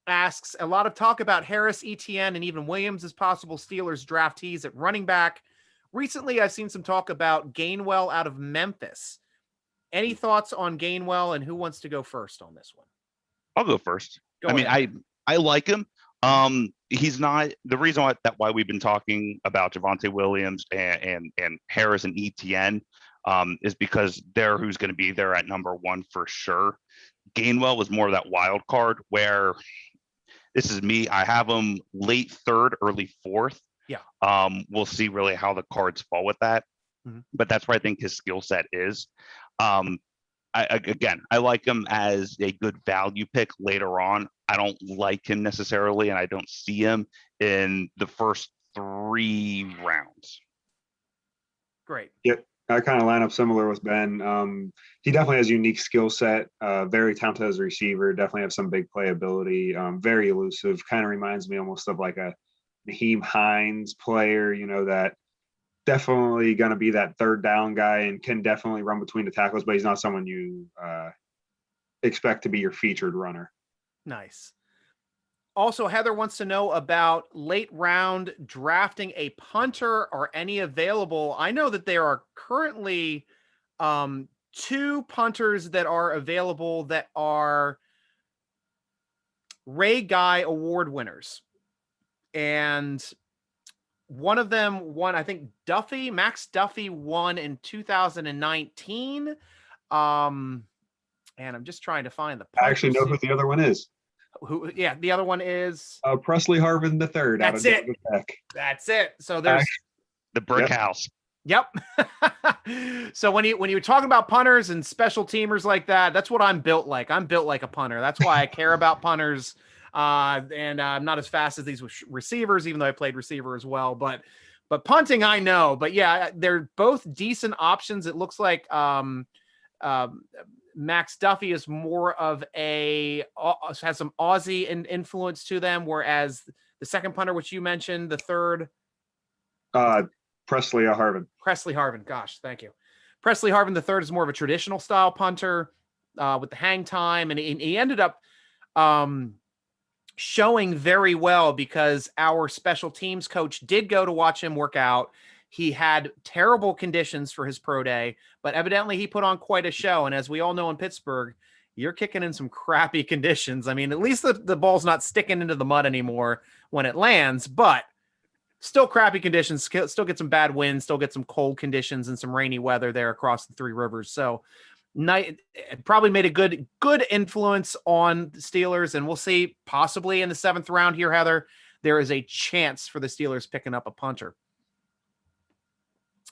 asks, a lot of talk about Harris, Etienne, and even Williams as possible Steelers draftees at running back. recently I've seen some talk about Gainwell out of Memphis. Any thoughts on Gainwell, and who wants to go first on this one? I'll go first. Go I mean, ahead. I like him. He's not the reason why we've been talking about Javonte Williams and Harris and ETN is because they're who's going to be there at number one for sure. Gainwell was more of that wild card where this is me. I have him late third, early fourth. Yeah. We'll see really how the cards fall with that. But that's where I think his skill set is. I like him as a good value pick later on. I don't like him necessarily, and I don't see him in the first 3 rounds. Great. Yep. I kind of line up similar with Ben. He definitely has a unique skill set, very talented as a receiver, definitely have some big playability, very elusive, kind of reminds me almost of like a Naheem Hines player, that definitely going to be that third down guy and can definitely run between the tackles, but he's not someone you expect to be your featured runner. Nice. Also, Heather wants to know about late round drafting a punter. Are any available? I know that there are currently 2 punters that are available that are Ray Guy award winners. And one of them won, I think Max Duffy won in 2019. And I'm just trying to find the I actually know who the other one is. Yeah, the other one is Presley Harvin III. That's it. That's it. So there's the brick house. Yep. So when you were talking about punters and special teamers like that, that's what I'm built like. I'm built like a punter. That's why I care about punters. And I'm not as fast as these receivers, even though I played receiver as well. But punting, I know. But yeah, they're both decent options. It looks like Max Duffy is more of has some Aussie influence to them, whereas the second punter, which you mentioned, the third, Presley Harvin. Gosh, thank you. Presley Harvin the third is more of a traditional style punter with the hang time, and he ended up showing very well because our special teams coach did go to watch him work out. He had terrible conditions for his pro day, but evidently he put on quite a show. And as we all know in Pittsburgh, you're kicking in some crappy conditions. I mean, at least the ball's not sticking into the mud anymore when it lands, but still crappy conditions, still get some bad winds, still get some cold conditions and some rainy weather there across the 3 rivers. So it probably made a good influence on the Steelers. And we'll see possibly in the 7th round here, Heather, there is a chance for the Steelers picking up a punter.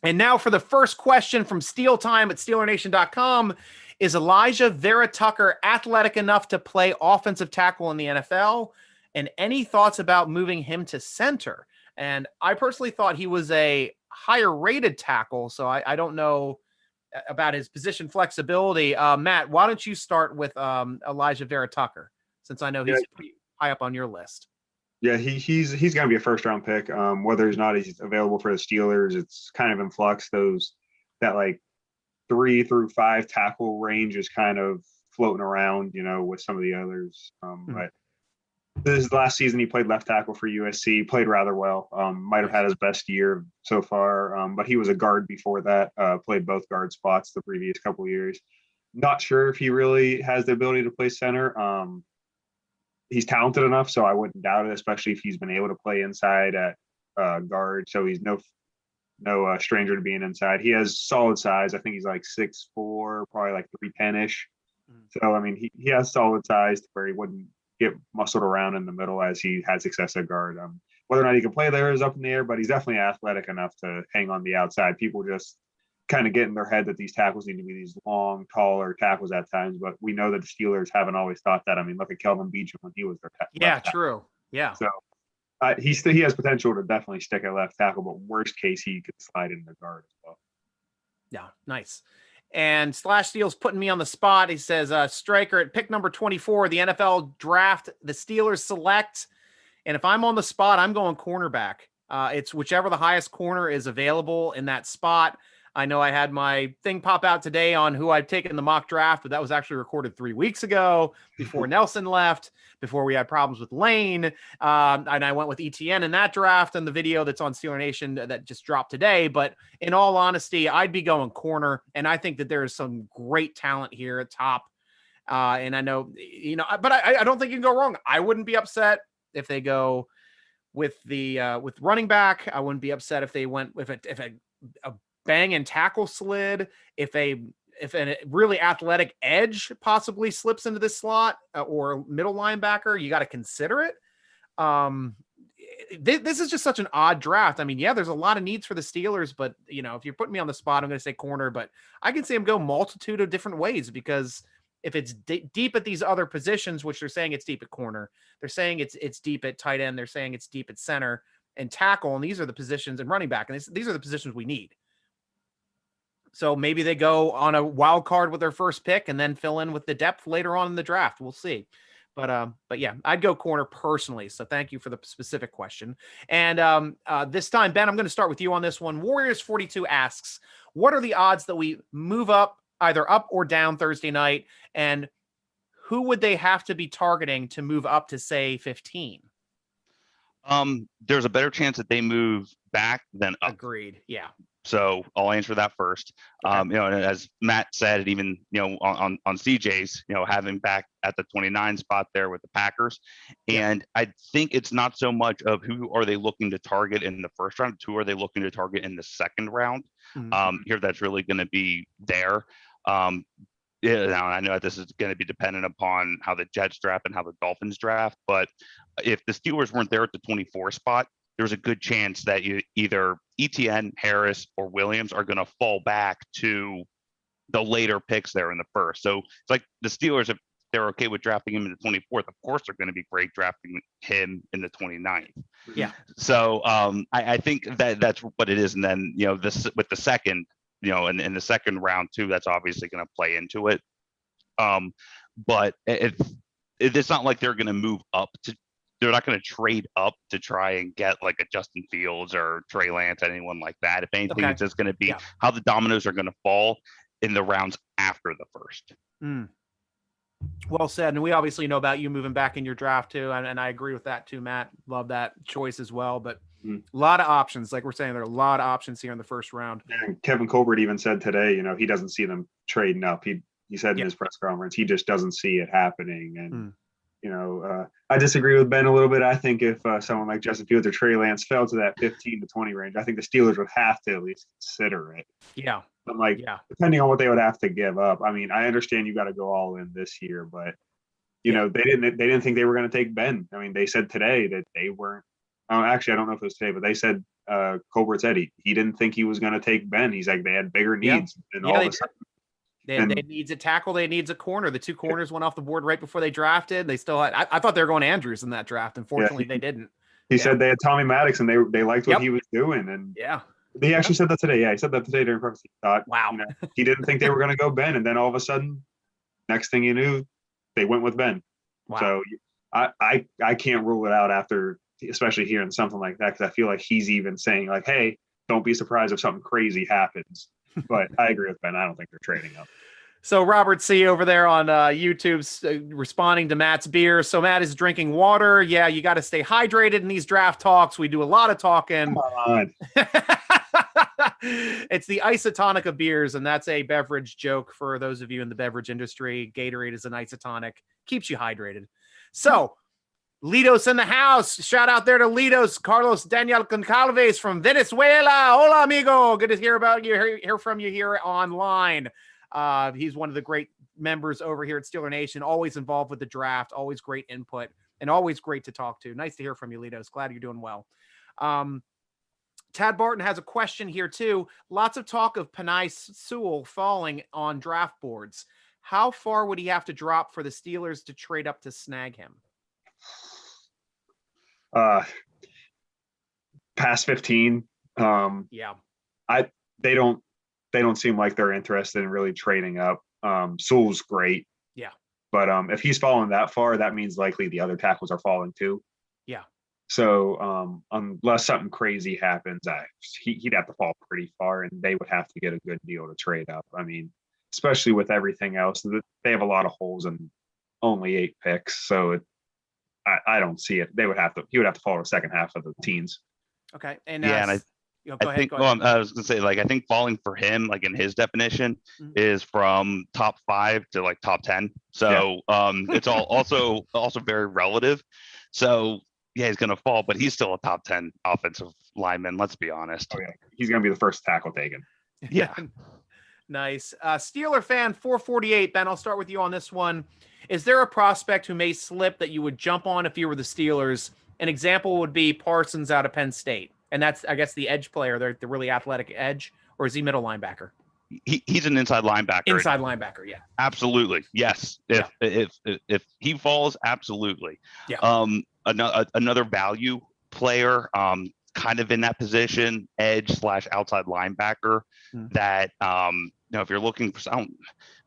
And now for the first question from Steel Time at SteelerNation.com. Is Elijah Vera Tucker athletic enough to play offensive tackle in the NFL? And any thoughts about moving him to center? And I personally thought he was a higher rated tackle, so I don't know about his position flexibility. Matt, why don't you start with Elijah Vera Tucker, since I know he's pretty high up on your list. Yeah, he's going to be a first-round pick. Whether or not he's available for the Steelers, it's kind of in flux. That like 3 through 5 tackle range is kind of floating around, with some of the others. But this last season, he played left tackle for USC, played rather well. Might have had his best year so far, but he was a guard before that, played both guard spots the previous couple of years. Not sure if he really has the ability to play center. He's talented enough, so I wouldn't doubt it, especially if he's been able to play inside at guard. So he's no stranger to being inside. He has solid size. I think he's like 6'4", probably like 310-ish. So, I mean, he has solid size where he wouldn't get muscled around in the middle as he had success at guard. Whether or not he can play there is up in the air, but he's definitely athletic enough to hang on the outside. People just kind of get in their head that these tackles need to be these long, taller tackles at times, but we know that the Steelers haven't always thought that. I mean, look at Kelvin Beachum when he was their tackle. Yeah, true. Yeah. So he has potential to definitely stick at left tackle, but worst case, he could slide into guard as well. Yeah, nice. And Slash Steel's putting me on the spot. He says, Stryker at pick number 24, the NFL draft, the Steelers select. And if I'm on the spot, I'm going cornerback. It's whichever the highest corner is available in that spot. I know I had my thing pop out today on who I've taken in the mock draft, but that was actually recorded 3 weeks ago before Nelson left, before we had problems with Lane. And I went with ETN in that draft and the video that's on Steeler Nation that just dropped today. But in all honesty, I'd be going corner. And I think that there is some great talent here at top. And I know, but I don't think you can go wrong. I wouldn't be upset if they go with with running back. I wouldn't be upset if they went with a bang and tackle slid. If a really athletic edge possibly slips into this slot or middle linebacker, you got to consider it. This is just such an odd draft. I mean, yeah, there's a lot of needs for the Steelers, but if you're putting me on the spot, I'm going to say corner, but I can see them go multitude of different ways, because if it's deep at these other positions, which they're saying it's deep at corner, they're saying it's deep at tight end, they're saying it's deep at center and tackle, and these are the positions, and running back, and these are the positions we need. So maybe they go on a wild card with their first pick and then fill in with the depth later on in the draft. We'll see. But yeah, I'd go corner personally. So thank you for the specific question. And this time, Ben, I'm going to start with you on this one. Warriors 42 asks, what are the odds that we move up, either up or down Thursday night? And who would they have to be targeting to move up to, say, 15? There's a better chance that they move back than up. Agreed. Yeah. So I'll answer that first. Okay. And as Matt said, even on CJ's, having back at the 29 spot there with the Packers, and I think it's not so much of who are they looking to target in the first round, who are they looking to target in the second round. Here, that's really going to be there. Now I know that this is going to be dependent upon how the Jets draft and how the Dolphins draft, but if the Steelers weren't there at the 24 spot, there's a good chance that either ETN, Harris, or Williams are going to fall back to the later picks there in the first. So it's like the Steelers, if they're okay with drafting him in the 24th, of course they're going to be great drafting him in the 29th. Yeah. So I think that's what it is. And then, this with the second, in the second round too, that's obviously going to play into it. But it's not like they're going to move up to. They're not going to trade up to try and get like a Justin Fields or Trey Lance, anyone like that. If anything, it's just going to be how the dominoes are going to fall in the rounds after the first. Well said. And we obviously know about you moving back in your draft too. And I agree with that too, Matt. Love that choice as well. But a lot of options. Like we're saying, there are a lot of options here in the first round. And Kevin Colbert even said today, he doesn't see them trading up. He said in his press conference, he just doesn't see it happening. And I disagree with Ben a little bit. I think if someone like Justin Fields or Trey Lance fell to that 15 to 20 range, I think the Steelers would have to at least consider it. Yeah. But depending on what they would have to give up. I mean, I understand you got to go all in this year, but they didn't think they were going to take Ben. I mean, they said today that they weren't. Actually, I don't know if it was today, but they said Colbert said he didn't think he was going to take Ben. He's like, they had bigger needs, and all of a sudden. They needs a tackle. They needs a corner. The two corners went off the board right before they drafted. They still had. I thought they were going Andrews in that draft. Unfortunately, they didn't. He said they had Tommy Maddox, and they liked what he was doing. And he actually said that today. Yeah, he said that today during practice. He thought, wow, he didn't think they were going to go Ben, and then all of a sudden, next thing you knew, they went with Ben. Wow. So I can't rule it out after, especially hearing something like that, because I feel like he's even saying like, hey, don't be surprised if something crazy happens. But I agree with Ben. I don't think they're trading up. So Robert C. over there on YouTube's responding to Matt's beer. So Matt is drinking water. Yeah, you got to stay hydrated in these draft talks. We do a lot of talking. Come on. It's the isotonic of beers, and that's a beverage joke for those of you in the beverage industry. Gatorade is an isotonic. Keeps you hydrated. So Litos in the house. Shout out there to Litos. Carlos Daniel Concalves from Venezuela. Hola, amigo. Good to hear from you here online. He's one of the great members over here at Steeler Nation, always involved with the draft, always great input, and always great to talk to. Nice to hear from you, Litos. Glad you're doing well. Tad Barton has a question here too. Lots of talk of Penei Sewell falling on draft boards. How far would he have to drop for the Steelers to trade up to snag him? Past 15. They don't seem like they're interested in really trading up. Sewell's great. Yeah. But if he's falling that far, that means likely the other tackles are falling too. Yeah. So unless something crazy happens, he'd have to fall pretty far, and they would have to get a good deal to trade up. I mean, especially with everything else, they have a lot of holes and only 8 picks, so I don't see it. He would have to fall to the second half of the teens. Okay, and yeah, and go ahead. I was gonna say, like, I think falling for him, like in his definition, is from top 5 to like top 10. So it's also very relative. So yeah, he's gonna fall, but he's still a top 10 offensive lineman. Let's be honest. Oh, yeah. He's gonna be the first tackle taken. Yeah. Nice. Steeler fan 448. Ben, I'll start with you on this one. Is there a prospect who may slip that you would jump on if you were the Steelers? An example would be Parsons out of Penn State. And that's, I guess, the edge player, the really athletic edge, or is he middle linebacker? He's an inside linebacker. Inside linebacker, yeah. Absolutely, yes. If he falls, absolutely. Yeah. Another value player, kind of in that position, edge / outside linebacker. That if you're looking for some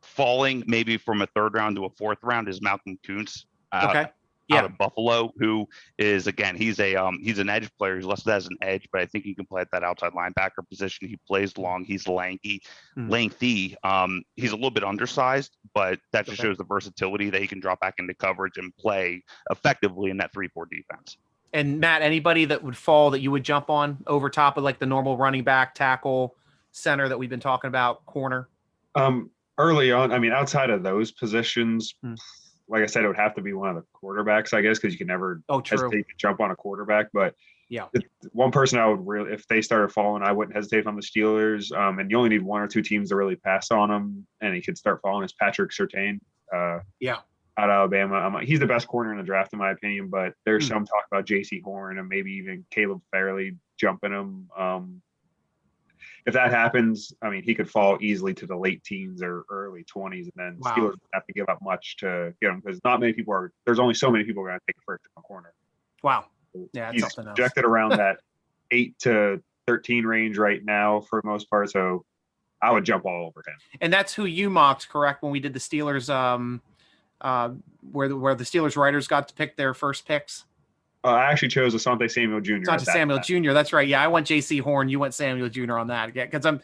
falling, maybe from a 3rd round to a 4th round, is Malcolm Kuntz. Okay. Out of Buffalo, who is, again, he's an edge player. He's listed as an edge, but I think he can play at that outside linebacker position. He plays long. He's lengthy. He's a little bit undersized, but that just shows the versatility that he can drop back into coverage and play effectively in that 3-4 defense. And Matt, anybody that would fall that you would jump on over top of like the normal running back, tackle, center that we've been talking about, corner? Early on, I mean, outside of those positions, like I said, it would have to be one of the quarterbacks, I guess, because you can never hesitate to jump on a quarterback. But yeah, one person I would really, if they started falling, I wouldn't hesitate on the Steelers. And you only need 1 or 2 teams to really pass on him, and he could start falling. Is Patrick Surtain? Out of Alabama. He's the best corner in the draft, in my opinion. But there's some talk about J.C. Horn and maybe even Caleb Farley jumping him. If that happens, I mean, he could fall easily to the late teens or early 20s, and then Steelers have to give up much to get him, because not many people there's only so many people are going to take a first corner. Wow. Yeah, he's projected around that 8 to 13 range right now for the most part. So I would jump all over him. And that's who you mocked, correct? When we did the Steelers, where the Steelers writers got to pick their first picks. I actually chose Asante Samuel Jr. Asante Samuel Jr. That's right. Yeah, I went J.C. Horn. You went Samuel Jr. on that. Yeah, because I'm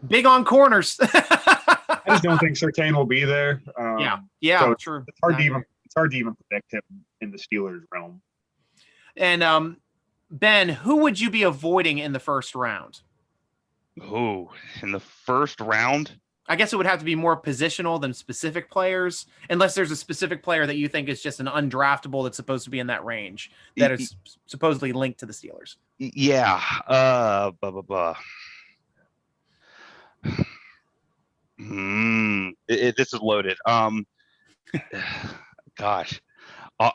big on corners. I just don't think Surtain will be there. So true. It's hard to even predict him in the Steelers realm. And Ben, who would you be avoiding in the first round? Oh, in the first round? I guess it would have to be more positional than specific players, unless there's a specific player that you think is just an undraftable that's supposed to be in that range that is supposedly linked to the Steelers. Yeah. This is loaded. Gosh.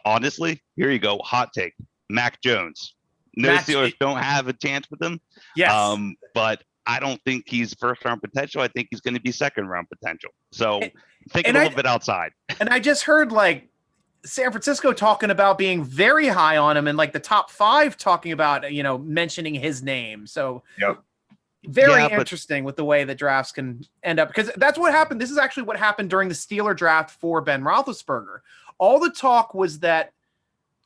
Honestly, here you go. Hot take. Mac Jones. Steelers don't have a chance with him. Yes. But I don't think he's first round potential. I think he's going to be second round potential. So think a little bit outside. And I just heard like San Francisco talking about being very high on him, and like the top 5 talking about, mentioning his name. So very interesting with the way that drafts can end up, because that's what happened. This is actually what happened during the Steeler draft for Ben Roethlisberger. All the talk was that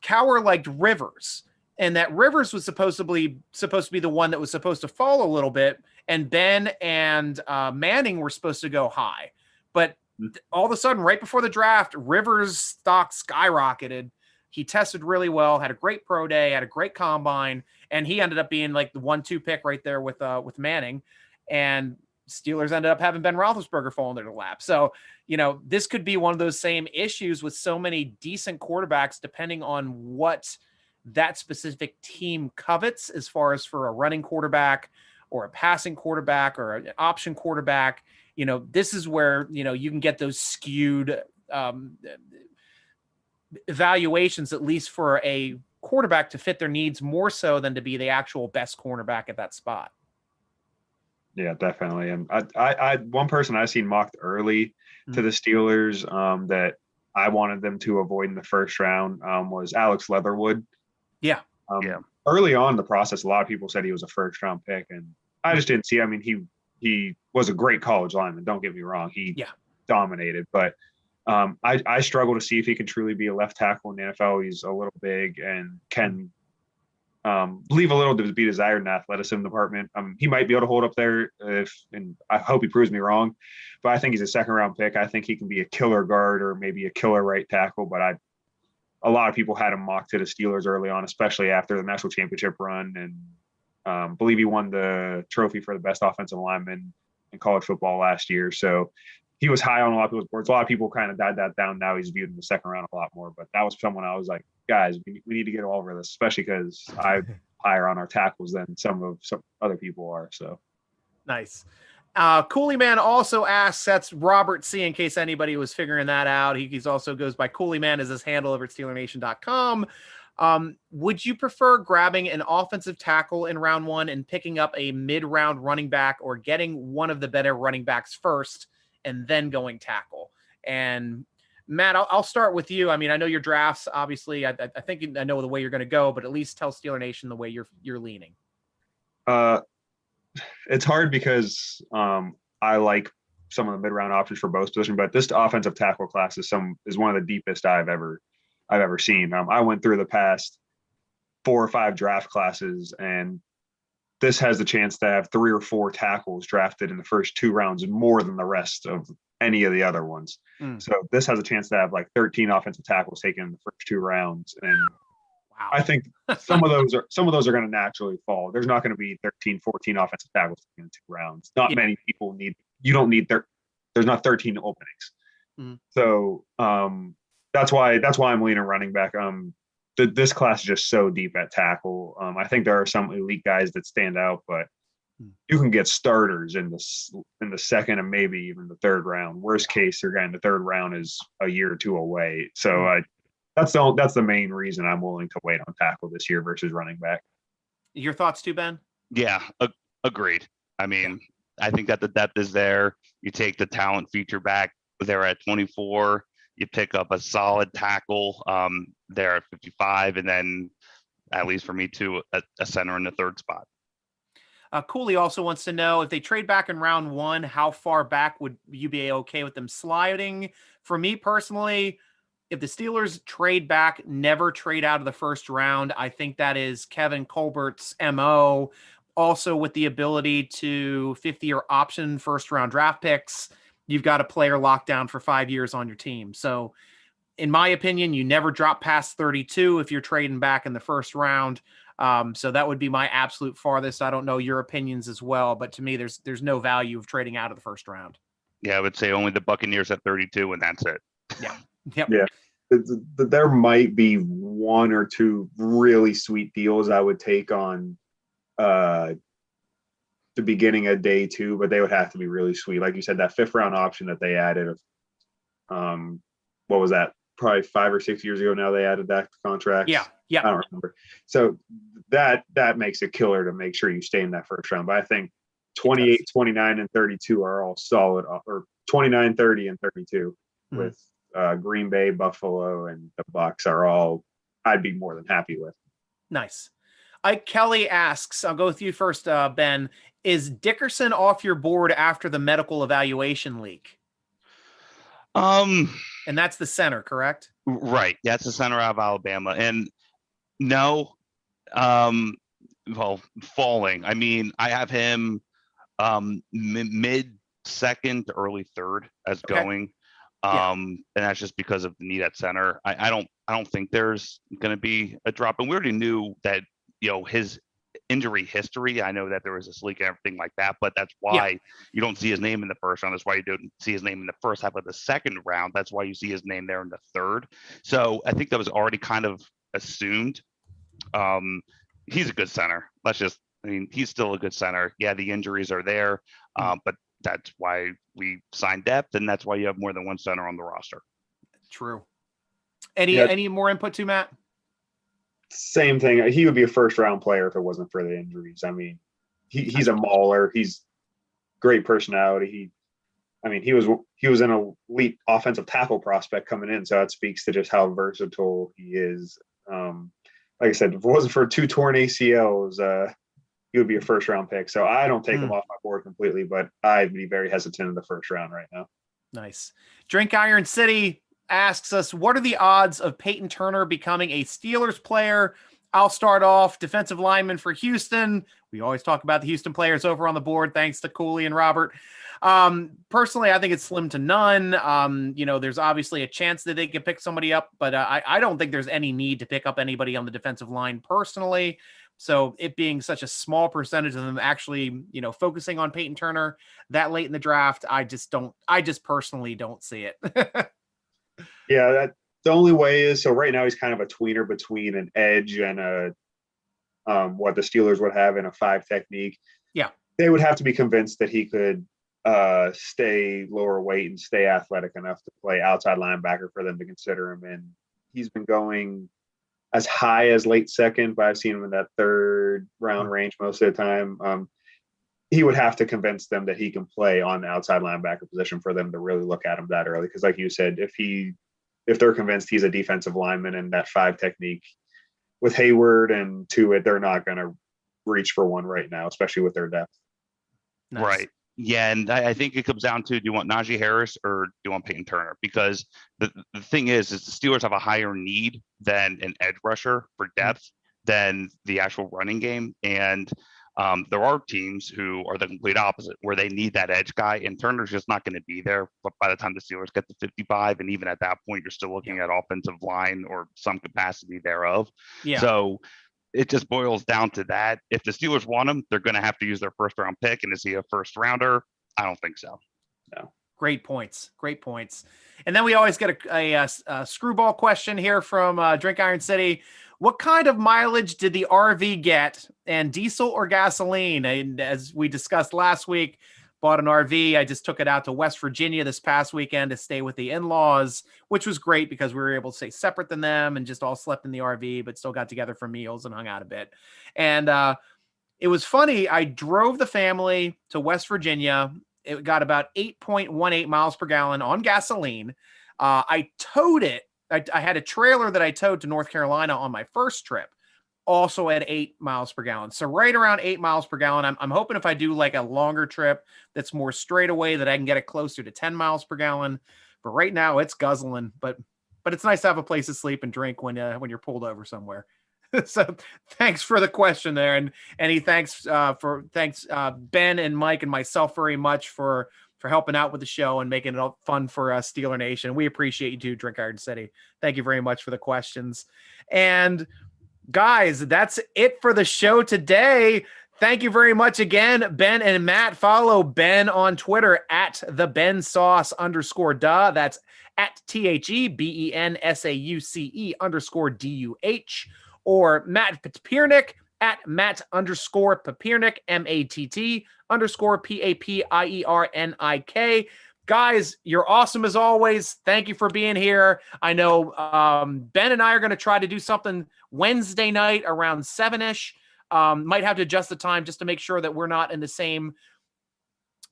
Cowher liked Rivers, and that Rivers was supposed to be the one that was supposed to fall a little bit, and Ben and Manning were supposed to go high. But all of a sudden, right before the draft, Rivers' stock skyrocketed. He tested really well, had a great pro day, had a great combine, and he ended up being like the 1-2 pick right there with Manning. And Steelers ended up having Ben Roethlisberger fall into their lap. So, this could be one of those same issues with so many decent quarterbacks, depending on what that specific team covets as far as for a running quarterback or a passing quarterback or an option quarterback. This is where, you can get those skewed evaluations, at least for a quarterback to fit their needs more so than to be the actual best cornerback at that spot. Yeah, definitely. And I one person I seen mocked early to the Steelers that I wanted them to avoid in the first round was Alex Leatherwood. Yeah. Early on in the process, a lot of people said he was a first round pick, and I just didn't see. I mean, he was a great college lineman. Don't get me wrong. He dominated, but I struggle to see if he can truly be a left tackle in the NFL. He's a little big and can leave a little to be desired in the athleticism department. He might be able to hold up there and I hope he proves me wrong, but I think he's a second round pick. I think he can be a killer guard or maybe a killer right tackle, but a lot of people had him mocked to the Steelers early on, especially after the national championship run. And believe he won the trophy for the best offensive lineman in college football last year. So he was high on a lot of people's boards. A lot of people kind of died that down. Now he's viewed in the second round a lot more, but that was someone I was like, guys, we need to get over this, especially because I'm higher on our tackles than some other people are. So nice. Cooley Man also asks, that's Robert C, in case anybody was figuring that out. He's also goes by Cooley Man as his handle over at SteelerNation.com. Would you prefer grabbing an offensive tackle in round 1 and picking up a mid-round running back, or getting one of the better running backs first and then going tackle? And Matt, I'll start with you. I mean, I know your drafts, obviously, I think I know the way you're going to go, but at least tell Steeler Nation the way you're leaning. It's hard because I like some of the mid-round options for both positions, but this offensive tackle class is one of the deepest I've ever seen. I went through the past 4 or 5 draft classes, and this has the chance to have 3 or 4 tackles drafted in the first 2 rounds more than the rest of any of the other ones. So this has a chance to have like 13 offensive tackles taken in the first 2 rounds. And wow. I think some of those are going to naturally fall. There's not going to be 13, 14 offensive tackles taken in 2 rounds. Not many people you don't need there's not 13 openings. So that's why I'm leaning running back. This class is just so deep at tackle. I think there are some elite guys that stand out, but you can get starters in the second and maybe even the 3rd round. Worst case, your guy in the 3rd round is a year or 2 away. So that's the main reason I'm willing to wait on tackle this year versus running back. Your thoughts too, Ben? Yeah, agreed. I mean, I think that the depth is there. You take the talent feature back there at 24. You pick up a solid tackle there at 55, and then, at least for me too, a center in the 3rd spot. Cooley also wants to know, if they trade back in round 1, how far back would you be okay with them sliding? For me personally, if the Steelers trade back, never trade out of the 1st round. I think that is Kevin Colbert's MO. Also, with the ability to 50-year option 1st round draft picks, you've got a player locked down for 5 years on your team. So in my opinion, you never drop past 32 if you're trading back in the 1st round. So that would be my absolute farthest. I don't know your opinions as well, but to me, there's no value of trading out of the 1st round. Yeah, I would say only the Buccaneers at 32, and that's it. Yeah. Yep. Yeah. There might be 1 or 2 really sweet deals I would take on the beginning of day 2, but they would have to be really sweet. Like you said, that 5th round option that they added, what was that? Probably 5 or 6 years ago now they added that contract. Yeah. I don't remember. So that makes it killer to make sure you stay in that 1st round. But I think 28, 29, and 32 are all solid, or 29, 30, and 32 with Green Bay, Buffalo, and the Bucs are all I'd be more than happy with. Nice. Ike Kelly asks, I'll go with you first, Ben. Is Dickerson off your board after the medical evaluation leak? And that's the center, correct? Right. That's the center out of Alabama. And no, well, falling. I mean, I have him mid 2nd to early 3rd as going. And that's just because of the need at center. I don't think there's going to be a drop. And we already knew that, his injury history. I know that there was this leak and everything like that, but that's why you don't see his name in the 1st round. That's why you don't see his name in the 1st half of the 2nd round. That's why you see his name there in the 3rd. So I think that was already kind of assumed. He's a good center. He's still a good center. Yeah, the injuries are there, but that's why we signed depth, and that's why you have more than 1 center on the roster. True. Any more input to Matt? Same thing. He would be a 1st round player if it wasn't for the injuries. I mean, he's a mauler. He's great personality. He was an elite offensive tackle prospect coming in, so that speaks to just how versatile he is. Like I said, if it wasn't for 2 torn ACLs, he would be a 1st round pick. So I don't take him off my board completely, but I'd be very hesitant in the 1st round right now. Nice. Drink Iron City asks us, what are the odds of Peyton Turner becoming a Steelers player? I'll start off. Defensive lineman for Houston. We always talk about the Houston players over on the board, thanks to Cooley and Robert. Personally, I think it's slim to none. There's obviously a chance that they could pick somebody up, but I don't think there's any need to pick up anybody on the defensive line personally. So it being such a small percentage of them actually, focusing on Peyton Turner that late in the draft, I just personally don't see it. Yeah, the only way is, so right now he's kind of a tweener between an edge and what the Steelers would have in a 5 technique. Yeah. They would have to be convinced that he could stay lower weight and stay athletic enough to play outside linebacker for them to consider him. And he's been going as high as late second, but I've seen him in that 3rd round range most of the time. He would have to convince them that he can play on the outside linebacker position for them to really look at him that early. Because like you said, if they're convinced he's a defensive lineman and that 5 technique with Hayward and Tuitt, they're not going to reach for one right now, especially with their depth. Nice. Right. Yeah, and I think it comes down to, do you want Najee Harris or do you want Peyton Turner? Because the thing is the Steelers have a higher need than an edge rusher for depth than the actual running game. And there are teams who are the complete opposite, where they need that edge guy, and Turner's just not going to be there. But by the time the Steelers get to 55, and even at that point, you're still looking at offensive line or some capacity thereof. Yeah. So it just boils down to that. If the Steelers want him, they're going to have to use their 1st round pick. And is he a 1st rounder? I don't think so. No. Great points. And then we always get a screwball question here from Drink Iron City. What kind of mileage did the RV get, and diesel or gasoline? And as we discussed last week, bought an RV. I just took it out to West Virginia this past weekend to stay with the in-laws, which was great because we were able to stay separate than them and just all slept in the RV, but still got together for meals and hung out a bit. And it was funny. I drove the family to West Virginia. It got about 8.18 miles per gallon on gasoline. I towed it. I had a trailer that I towed to North Carolina on my first trip, also at 8 miles per gallon. So right around 8 miles per gallon. I'm hoping if I do like a longer trip that's more straightaway that I can get it closer to 10 miles per gallon. But right now it's guzzling, but it's nice to have a place to sleep and drink when you're pulled over somewhere. So thanks for the question there. And he thanks Ben and Mike and myself very much for helping out with the show and making it all fun for Steeler Nation. We appreciate you too, Drink Iron City. Thank you very much for the questions. And guys, that's it for the show today. Thank you very much again, Ben and Matt. Follow Ben on Twitter at @BenSauce_duh. That's at THEBENSAUCE_DUH, or Matt Papiernik at Matt_Papiernik, MATT_PAPIERNIK. Guys, you're awesome as always. Thank you for being here. I know Ben and I are going to try to do something Wednesday night around 7-ish. Might have to adjust the time just to make sure that we're not in the same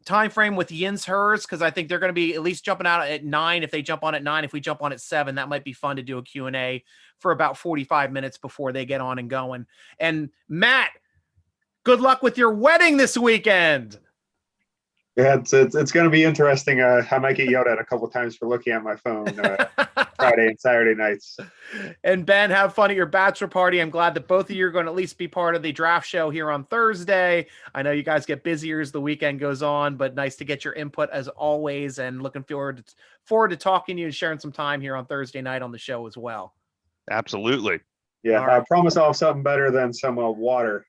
time frame with Yin's hers, because I think they're going to be at least jumping out at 9. If they jump on at 9, if we jump on at 7, that might be fun to do a Q&A for about 45 minutes before they get on and going. And Matt, good luck with your wedding this weekend. Yeah, it's going to be interesting. I might get yelled at a couple of times for looking at my phone Friday and Saturday nights. And Ben, have fun at your bachelor party. I'm glad that both of you are going to at least be part of the draft show here on Thursday. I know you guys get busier as the weekend goes on, but nice to get your input as always, and looking forward to talking to you and sharing some time here on Thursday night on the show as well. Absolutely. Yeah, Right. I promise I'll have something better than some water.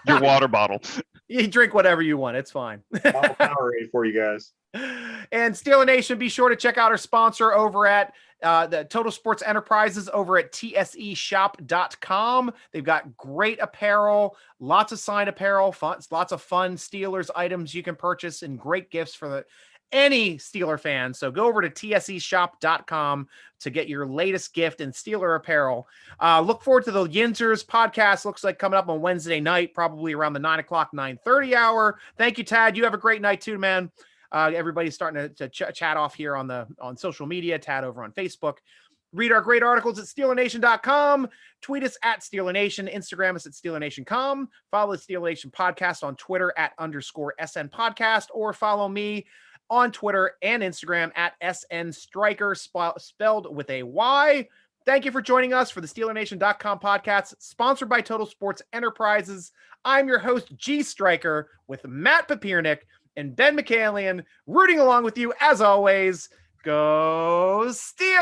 Your water bottle. You drink whatever you want. It's fine. I'll Powerade for you guys. And Steeler Nation, be sure to check out our sponsor over at the Total Sports Enterprises over at tseshop.com. They've got great apparel, lots of signed apparel, lots of fun Steelers items you can purchase, and great gifts for any Steeler fan. So go over to tseshop.com to get your latest gift in Steeler apparel. Look forward to the Yinzers podcast. Looks like coming up on Wednesday night, probably around the 9 o'clock, 9:30 hour. Thank you, Tad. You have a great night too, man. Everybody's starting to chat off here on social media. Tad over on Facebook. Read our great articles at SteelerNation.com. Tweet us at SteelerNation. Instagram us at SteelerNation.com. Follow the Steeler Nation podcast on Twitter at _SN podcast, or follow me on Twitter and Instagram at SN Striker, spelled with a Y. Thank you for joining us for the SteelerNation.com podcast, sponsored by Total Sports Enterprises. I'm your host, G.Stryker, with Matt Papiernik and Ben Michaelian, rooting along with you as always. Go Steelers!